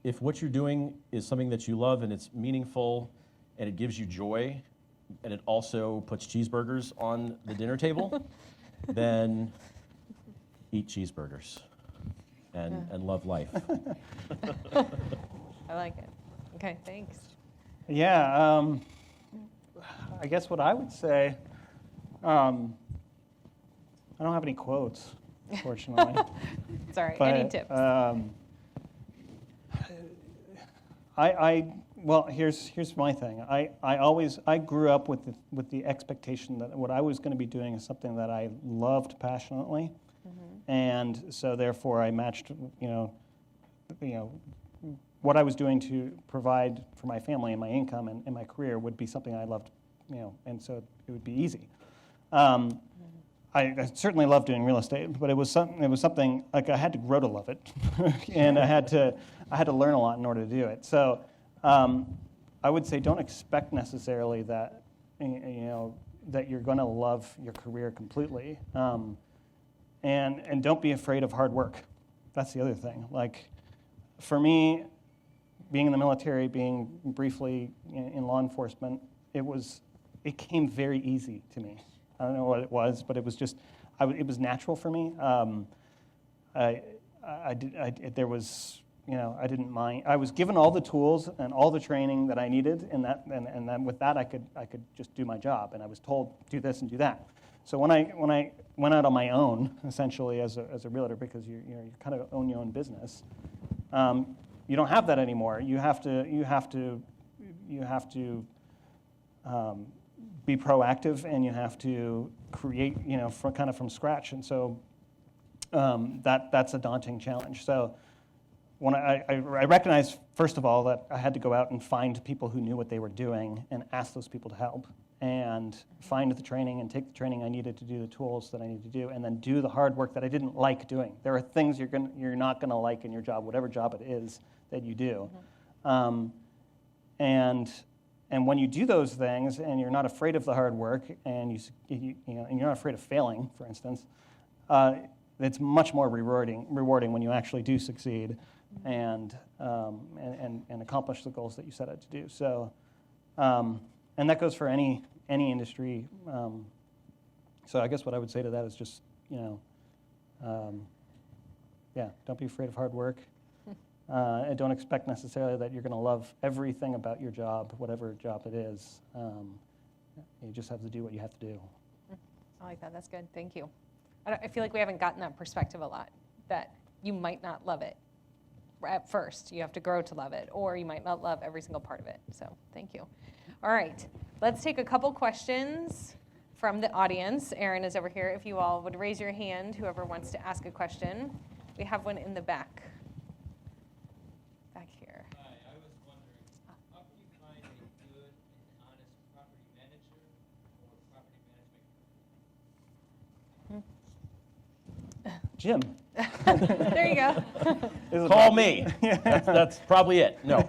S2: if what you're doing is something that you love and it's meaningful and it gives you joy and it also puts cheeseburgers on the dinner table, then eat cheeseburgers and love life.
S1: I like it. Okay, thanks.
S3: Yeah, I guess what I would say, I don't have any quotes, fortunately.
S1: Sorry,
S3: But,
S1: any tips?
S3: Well, here's my thing. I grew up with the expectation that what I was going to be doing is something that I loved passionately, and so therefore I matched, what I was doing to provide for my family and my income and my career would be something I loved, and so it would be easy. I certainly love doing real estate, but it was something like I had to grow to love it, and I had to learn a lot in order to do it. So I would say don't expect necessarily that that you're going to love your career completely, and don't be afraid of hard work. That's the other thing. Like for me, being in the military, being briefly in law enforcement, it came very easy to me. I don't know what it was, but it was just, it was natural for me. I didn't mind. I was given all the tools and all the training that I needed, and then with that I could just do my job. And I was told do this and do that. So when I went out on my own, essentially as a realtor, because you kind of own your own business, you don't have that anymore. You have to be proactive, and you have to create, from scratch. And so that's a daunting challenge. So when I recognized, first of all, that I had to go out and find people who knew what they were doing and ask those people to help, and find the training and take the training I needed to do the tools that I needed to do, and then do the hard work that I didn't like doing. There are things you're not going to like in your job, whatever job it is that you do. And when you do those things, and you're not afraid of the hard work, and and you're not afraid of failing, for instance, it's much more rewarding when you actually do succeed and accomplish the goals that you set out to do. So, and that goes for any industry. So I guess what I would say to that is just, don't be afraid of hard work. And don't expect necessarily that you're going to love everything about your job, whatever job it is. You just have to do what you have to do.
S1: I like that. That's good. Thank you. I feel like we haven't gotten that perspective a lot, that you might not love it at first. You have to grow to love it, or you might not love every single part of it. So thank you. All right. Let's take a couple questions from the audience. Aaron is over here. If you all would raise your hand, whoever wants to ask a question. We have one in the back. Here.
S4: Hi, I was wondering, how can you find a good and honest property manager or property management?
S3: Jim.
S1: There you go.
S2: Call me. That's probably it. No.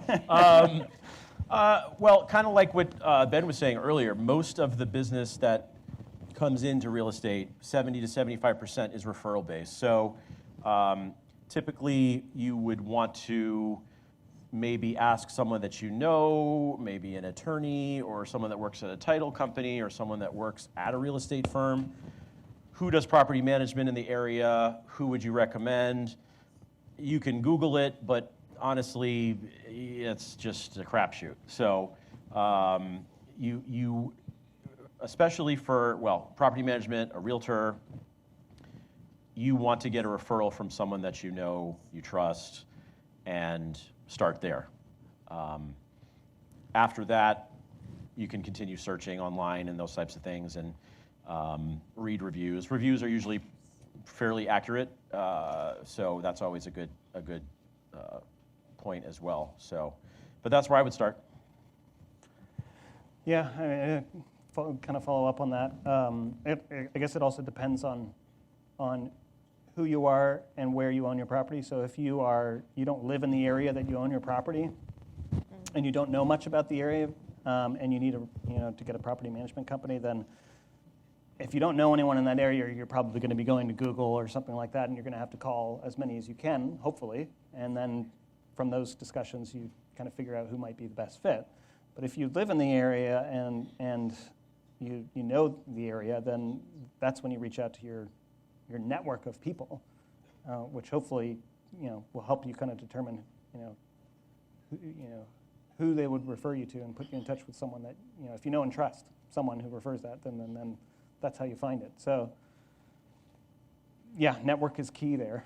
S2: Well, kind of like what Ben was saying earlier, most of the business that comes into real estate, 70 to 75% is referral based. So typically you would want to maybe ask someone that you know, maybe an attorney or someone that works at a title company or someone that works at a real estate firm. Who does property management in the area? Who would you recommend? You can Google it, but honestly, it's just a crapshoot. So you, especially for, property management, a realtor, you want to get a referral from someone that you know, you trust, and start there. After that, you can continue searching online and those types of things, and read reviews. Reviews are usually fairly accurate, so that's always a good point as well. So, but that's where I would start.
S3: Yeah, kind of follow up on that. I guess it also depends on who you are and where you own your property. So if you don't live in the area that you own your property, and you don't know much about the area and you need to get a property management company, then if you don't know anyone in that area, you're probably going to be going to Google or something like that, and you're going to have to call as many as you can, hopefully, and then from those discussions, you kind of figure out who might be the best fit. But if you live in the area and you know the area, then that's when you reach out to your network of people, which hopefully will help you kind of determine who they would refer you to and put you in touch with someone that if you know and trust someone who refers that, then that's how you find it. So yeah, network is key there,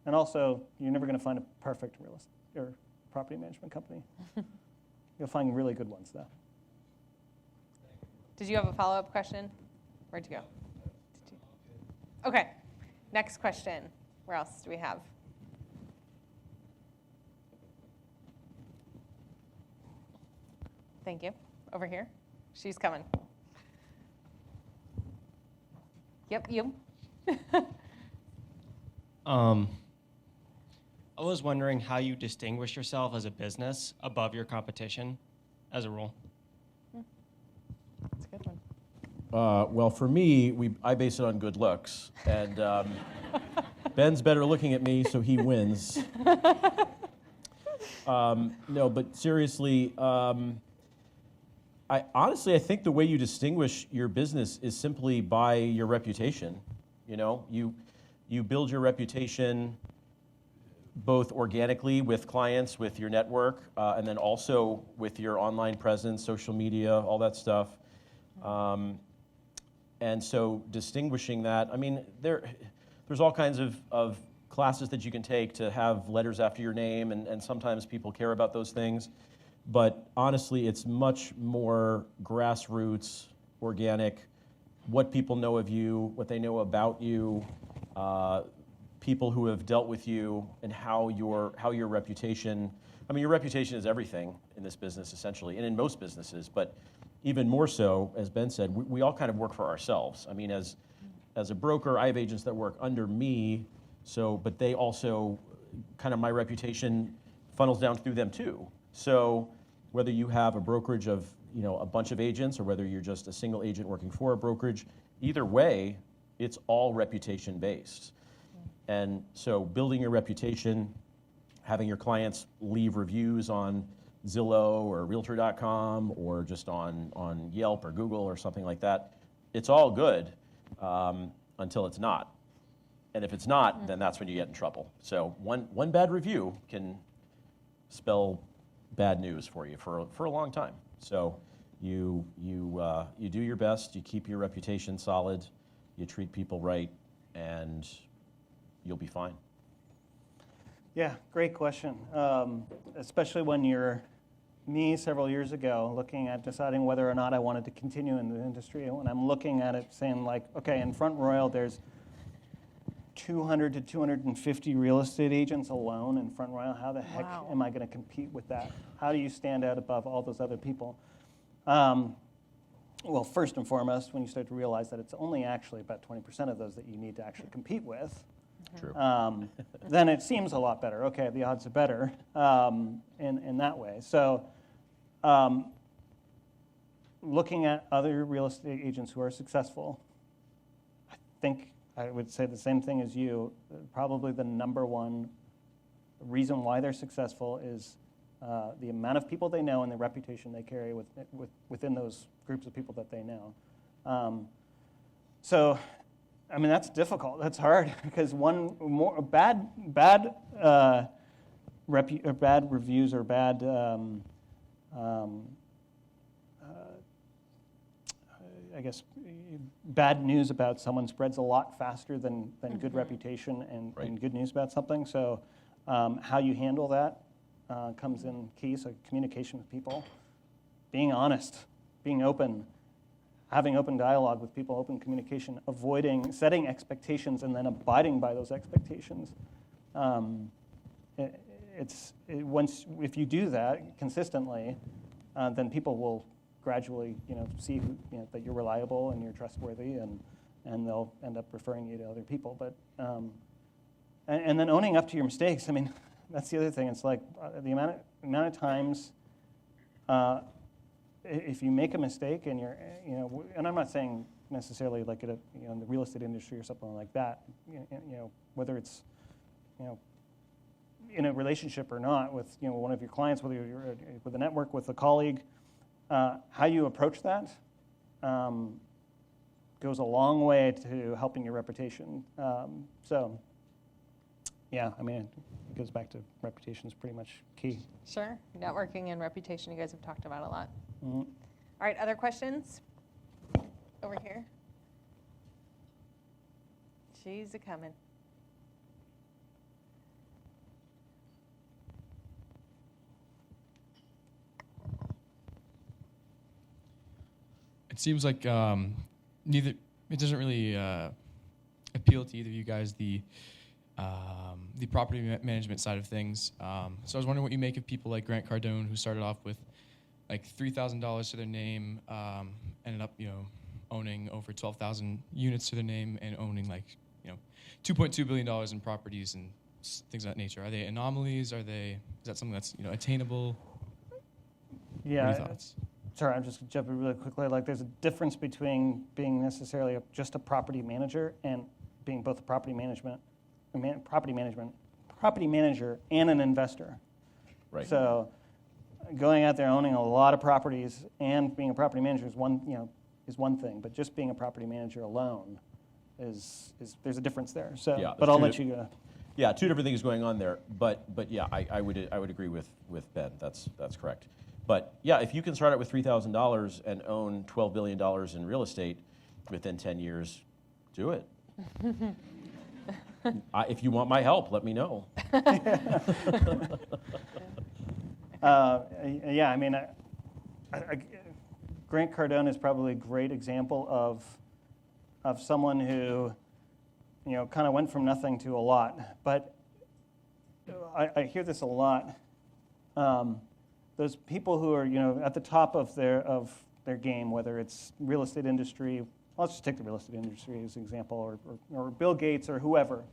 S3: and also you're never going to find a perfect real estate or property management company. You'll find really good ones though.
S1: Did you have a follow-up question? Where'd you go? Okay, next question. Where else do we have? Thank you. Over here. She's coming. Yep, you.
S5: I was wondering how you distinguish yourself as a business above your competition as a rule.
S1: That's a good one.
S2: Well, for me, I base it on good looks, and Ben's better looking at me, so he wins. No, but seriously, I think the way you distinguish your business is simply by your reputation. You build your reputation both organically with clients, with your network, and then also with your online presence, social media, all that stuff. And so distinguishing that, there's all kinds of classes that you can take to have letters after your name, and sometimes people care about those things. But honestly, it's much more grassroots, organic, what people know of you, what they know about you, people who have dealt with you, and how your reputation, your reputation is everything in this business essentially, and in most businesses, but even more so, as Ben said, we all kind of work for ourselves. As a broker, I have agents that work under me, but they also, kind of my reputation funnels down through them too. So whether you have a brokerage of a bunch of agents or whether you're just a single agent working for a brokerage, either way, it's all reputation based. And so building your reputation, having your clients leave reviews on Zillow or Realtor.com or just on Yelp or Google or something like that, it's all good until it's not. And if it's not, then that's when you get in trouble. So one bad review can spell bad news for you for a long time. So you do your best, you keep your reputation solid, you treat people right, and you'll be fine.
S3: Yeah, great question. Especially when you're me several years ago looking at deciding whether or not I wanted to continue in the industry. And when I'm looking at it saying okay, in Front Royal there's 200 to 250 real estate agents alone in Front Royal. How the heck am I going to compete with that? How do you stand out above all those other people? Well, first and foremost, when you start to realize that it's only actually about 20% of those that you need to actually compete with,
S2: True.
S3: then it seems a lot better. Okay, the odds are better in that way. So looking at other real estate agents who are successful, I think I would say the same thing as you. Probably the number one reason why they're successful is the amount of people they know and the reputation they carry within those groups of people that they know. So, that's difficult. That's hard because bad reviews or bad bad news about someone spreads a lot faster than good reputation and good news about something. So how you handle that comes in key. So communication with people, being honest, being open, having open dialogue with people, open communication, avoiding setting expectations and then abiding by those expectations. If you do that consistently, then people will gradually, see that you're reliable and you're trustworthy, and they'll end up referring you to other people. But and then owning up to your mistakes. That's the other thing. It's like the amount of times if you make a mistake and you're, and I'm not saying necessarily like in the real estate industry or something like that, whether it's, in a relationship or not with, one of your clients, whether you're with a network, with a colleague, how you approach that goes a long way to helping your reputation. Yeah, I mean, it goes back to reputation is pretty much key.
S1: Sure. Networking and reputation you guys have talked about a lot.
S3: Mm-hmm.
S1: All right, other questions? Over here. She's a-coming.
S6: It seems like it doesn't really appeal to either of you guys, the property management side of things. So I was wondering what you make of people like Grant Cardone, who started off with like $3,000 to their name, ended up owning over 12,000 units to their name, and owning like $2.2 billion in properties and things of that nature. Are they anomalies? Is that something that's attainable?
S3: Yeah.
S6: What are your thoughts?
S3: Sorry, I'm just jumping really quickly. Like, there's a difference between being necessarily just a property manager and being both a property manager and an investor.
S2: Right.
S3: So, going out there owning a lot of properties and being a property manager is one thing, but just being a property manager alone is there's a difference there. So,
S2: Yeah,
S3: but I'll let you go.
S2: Yeah, two different things going on there. But yeah, I would agree with Ben. That's correct. But yeah, if you can start out with $3,000 and own $12 billion in real estate within 10 years, do it. If you want my help, let me know.
S3: Yeah, I mean, Grant Cardone is probably a great example of someone who, kind of went from nothing to a lot. But I hear this a lot. Those people who are, at the top of their game, whether it's real estate industry, let's just take the real estate industry as an example, or Bill Gates or whoever.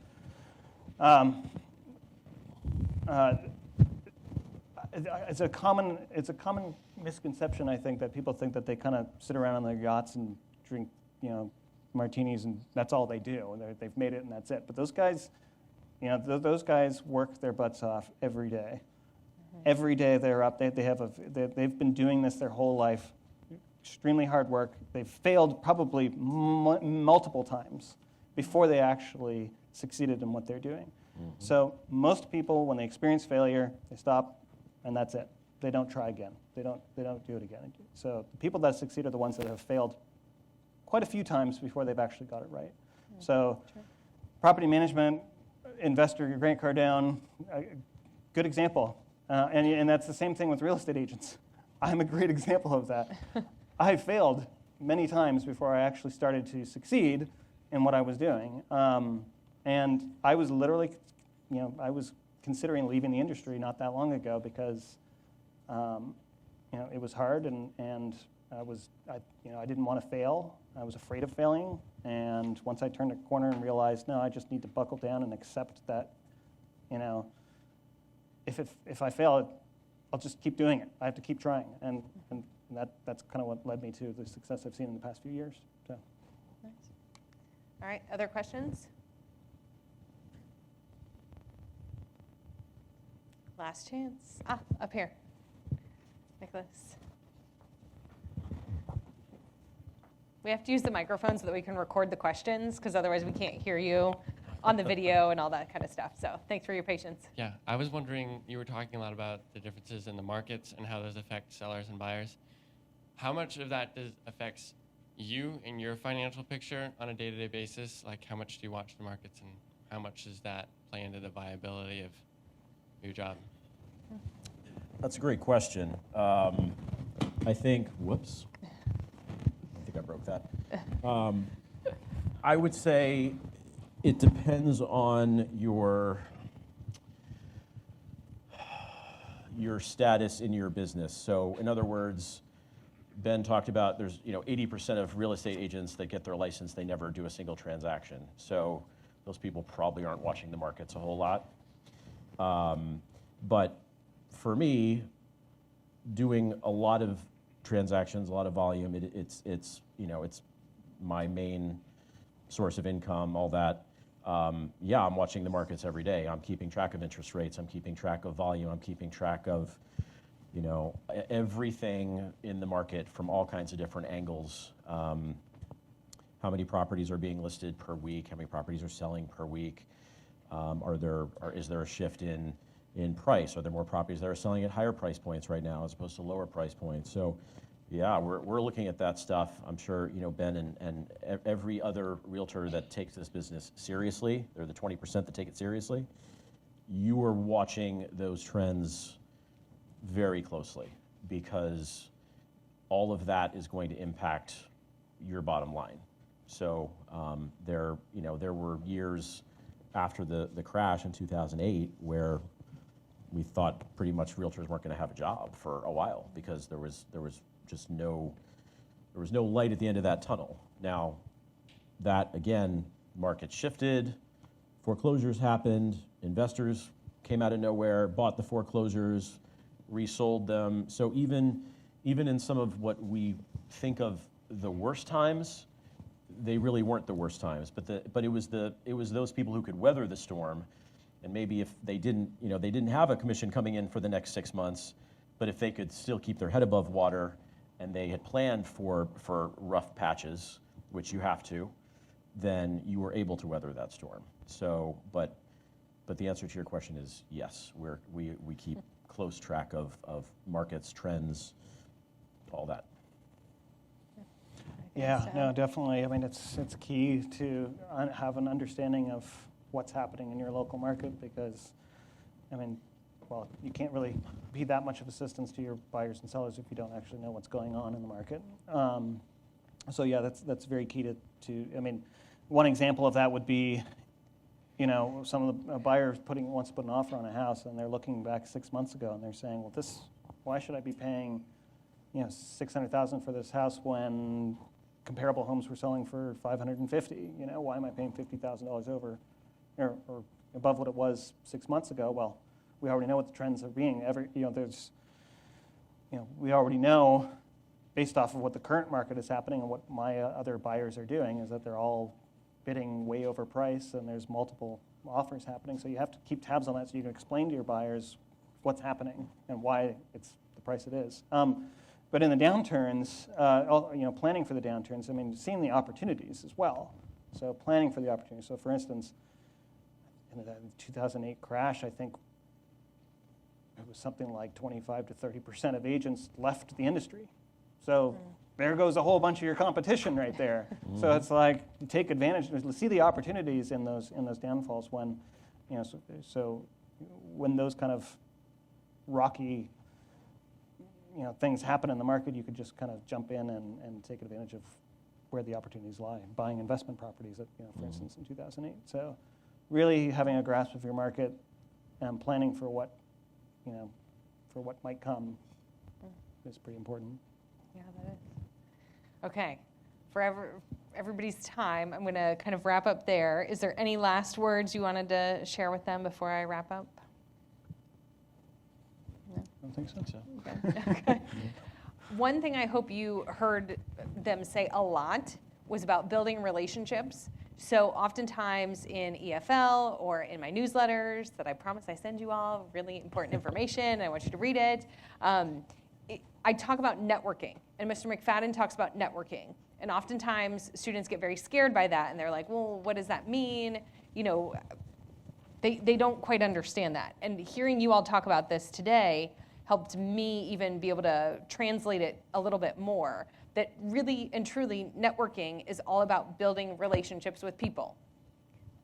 S3: It's a common misconception, I think, that people think that they kind of sit around on their yachts and drink, martinis, and that's all they do. They've made it, and that's it. But those guys, those guys work their butts off every day. Every day they're up. They've been doing this their whole life. Extremely hard work. They've failed probably multiple times before they actually succeeded in what they're doing. Mm-hmm. So most people, when they experience failure, they stop, and that's it. They don't try again. They don't do it again. So the people that succeed are the ones that have failed quite a few times before they've actually got it right. Mm-hmm. So property management, investor Grant Cardone, good example. And that's the same thing with real estate agents. I'm a great example of that. I failed many times before I actually started to succeed in what I was doing. And I was literally, I was considering leaving the industry not that long ago because, it was hard and I didn't want to fail. I was afraid of failing. And once I turned a corner and realized, no, I just need to buckle down and accept that, if I fail, I'll just keep doing it. I have to keep trying. And that's kind of what led me to the success I've seen in the past few years. So.
S1: Nice. All right, other questions? Last chance. Up here. Nicholas. We have to use the microphone so that we can record the questions, because otherwise we can't hear you on the video and all that kind of stuff. So thanks for your patience.
S5: Yeah, I was wondering, you were talking a lot about the differences in the markets and how those affect sellers and buyers. How much of that affects you in your financial picture on a day-to-day basis? Like, how much do you watch the markets, and how much does that play into the viability of your job?
S2: That's a great question. I think, whoops. I think I broke that. I would say it depends on your status in your business. So in other words, Ben talked about there's 80% of real estate agents that get their license, they never do a single transaction. So those people probably aren't watching the markets a whole lot. But for me, doing a lot of transactions, a lot of volume. It's my main source of income, all that. Yeah, I'm watching the markets every day. I'm keeping track of interest rates. I'm keeping track of volume. I'm keeping track of, everything in the market from all kinds of different angles. How many properties are being listed per week? How many properties are selling per week? Is there a shift in price? Are there more properties that are selling at higher price points right now as opposed to lower price points? So, yeah, we're looking at that stuff. I'm sure Ben and every other realtor that takes this business seriously, they're the 20% that take it seriously. You are watching those trends very closely because all of that is going to impact your bottom line. So there were years after the crash in 2008 where we thought pretty much realtors weren't going to have a job for a while because there was just no light at the end of that tunnel. Now, that again, market shifted, foreclosures happened, investors came out of nowhere, bought the foreclosures, resold them. So even in some of what we think of the worst times, they really weren't the worst times. But it was those people who could weather the storm, and maybe if they didn't have a commission coming in for the next 6 months, but if they could still keep their head above water, and they had planned for rough patches, which you have to, then you were able to weather that storm. So, but the answer to your question is yes. We keep close track of markets, trends, all that.
S3: Yeah, no, definitely. I mean, it's key to have an understanding of what's happening in your local market because, I mean, well, you can't really be that much of assistance to your buyers and sellers if you don't actually know what's going on in the market. So yeah, that's very key to. I mean, one example of that would be, some of the buyer wants to put an offer on a house and they're looking back 6 months ago and they're saying, well, why should I be paying, $600,000 for this house when comparable homes were selling for $550,000? Why am I paying $50,000 over or above what it was 6 months ago? Well, we already know what the trends are being. We already know, based off of what the current market is happening and what my other buyers are doing, is that they're all bidding way over price and there's multiple offers happening. So you have to keep tabs on that so you can explain to your buyers what's happening and why it's the price it is. But in the downturns, planning for the downturns, I mean, seeing the opportunities as well. So planning for the opportunities. So for instance, in the 2008 crash, I think it was something like 25 to 30% of agents left the industry. So there goes a whole bunch of your competition right there. So it's like you take advantage, see the opportunities in those downfalls when, so when those kind of rocky, things happen in the market, you could just kind of jump in and take advantage of where the opportunities lie. Buying investment properties, for instance, in 2008. So really having a grasp of your market and planning for what might come is pretty important.
S1: Yeah, that is. Okay, for everybody's time, I'm going to kind of wrap up there. Is there any last words you wanted to share with them before I wrap up? No?
S3: I don't think so.
S1: Okay. One thing I hope you heard them say a lot was about building relationships. So oftentimes in EFL or in my newsletters that I promise I send you all, really important information, and I want you to read it, I talk about networking, and Mr. McFadden talks about networking. And oftentimes students get very scared by that, and they're like, well, what does that mean? They don't quite understand that. And hearing you all talk about this today helped me even be able to translate it a little bit more. That really and truly networking is all about building relationships with people.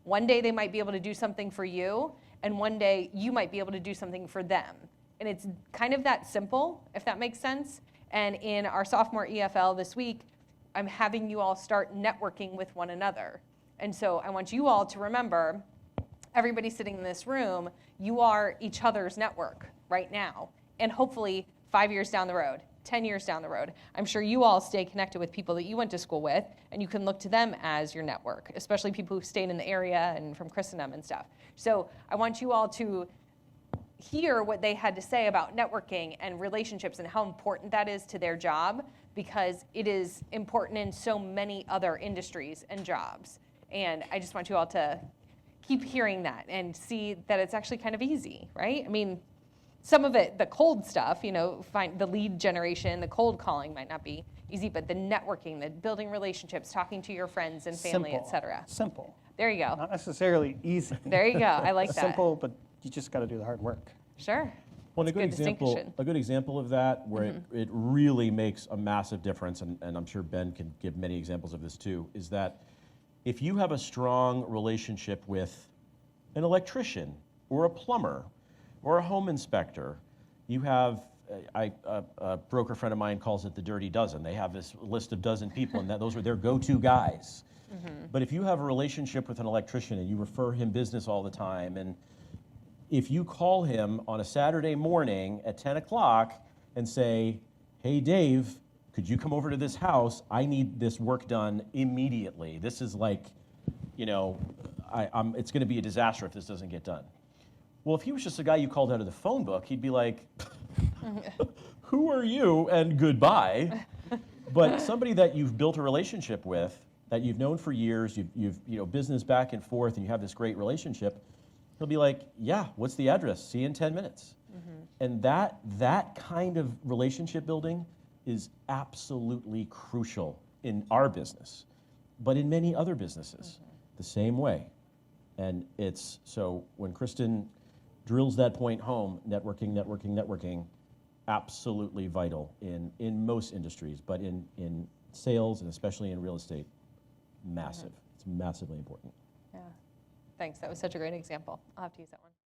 S1: One day they might be able to do something for you, and one day you might be able to do something for them. And it's kind of that simple, if that makes sense. And in our sophomore EFL this week, I'm having you all start networking with one another. And so I want you all to remember, everybody sitting in this room, you are each other's network right now. And hopefully 5 years down the road, 10 years down the road, I'm sure you all stay connected with people that you went to school with, and you can look to them as your network, especially people who stayed in the area and from Christendom and stuff. So I want you all to hear what they had to say about networking and relationships and how important that is to their job, because it is important in so many other industries and jobs. And I just want you all to keep hearing that and see that it's actually kind of easy, right? I mean, some of it, the cold stuff, find the lead generation, the cold calling might not be easy, but the networking, the building relationships, talking to your friends and family,
S3: Simple.
S1: et cetera.
S3: Simple.
S1: There you go.
S3: Not necessarily easy.
S1: There you go. I like that.
S3: Simple, but you just got to do the hard work.
S1: Sure.
S2: Well,
S1: That's
S2: a
S1: distinction.
S2: good example of that, where it really makes a massive difference, and I'm sure Ben can give many examples of this too, is that if you have a strong relationship with an electrician or a plumber or a home inspector, you have, a broker friend of mine calls it the dirty dozen. They have this list of dozen people, and those are their go-to guys. But if you have a relationship with an electrician and you refer him business all the time, and if you call him on a Saturday morning at 10 o'clock and say, hey, Dave, could you come over to this house? I need this work done immediately. This is like, it's going to be a disaster if this doesn't get done. Well, if he was just a guy you called out of the phone book, he'd be like, who are you? And goodbye. But somebody that you've built a relationship with, that you've known for years, you've business back and forth, and you have this great relationship, he'll be like, yeah, what's the address? See you in 10 minutes. And that kind of relationship building is absolutely crucial in our business, but in many other businesses, the same way. And so when Kristen drills that point home, networking, absolutely vital in most industries, but in sales and especially in real estate, massive. It's massively important.
S1: Yeah. Thanks. That was such a great example. I'll have to use that one.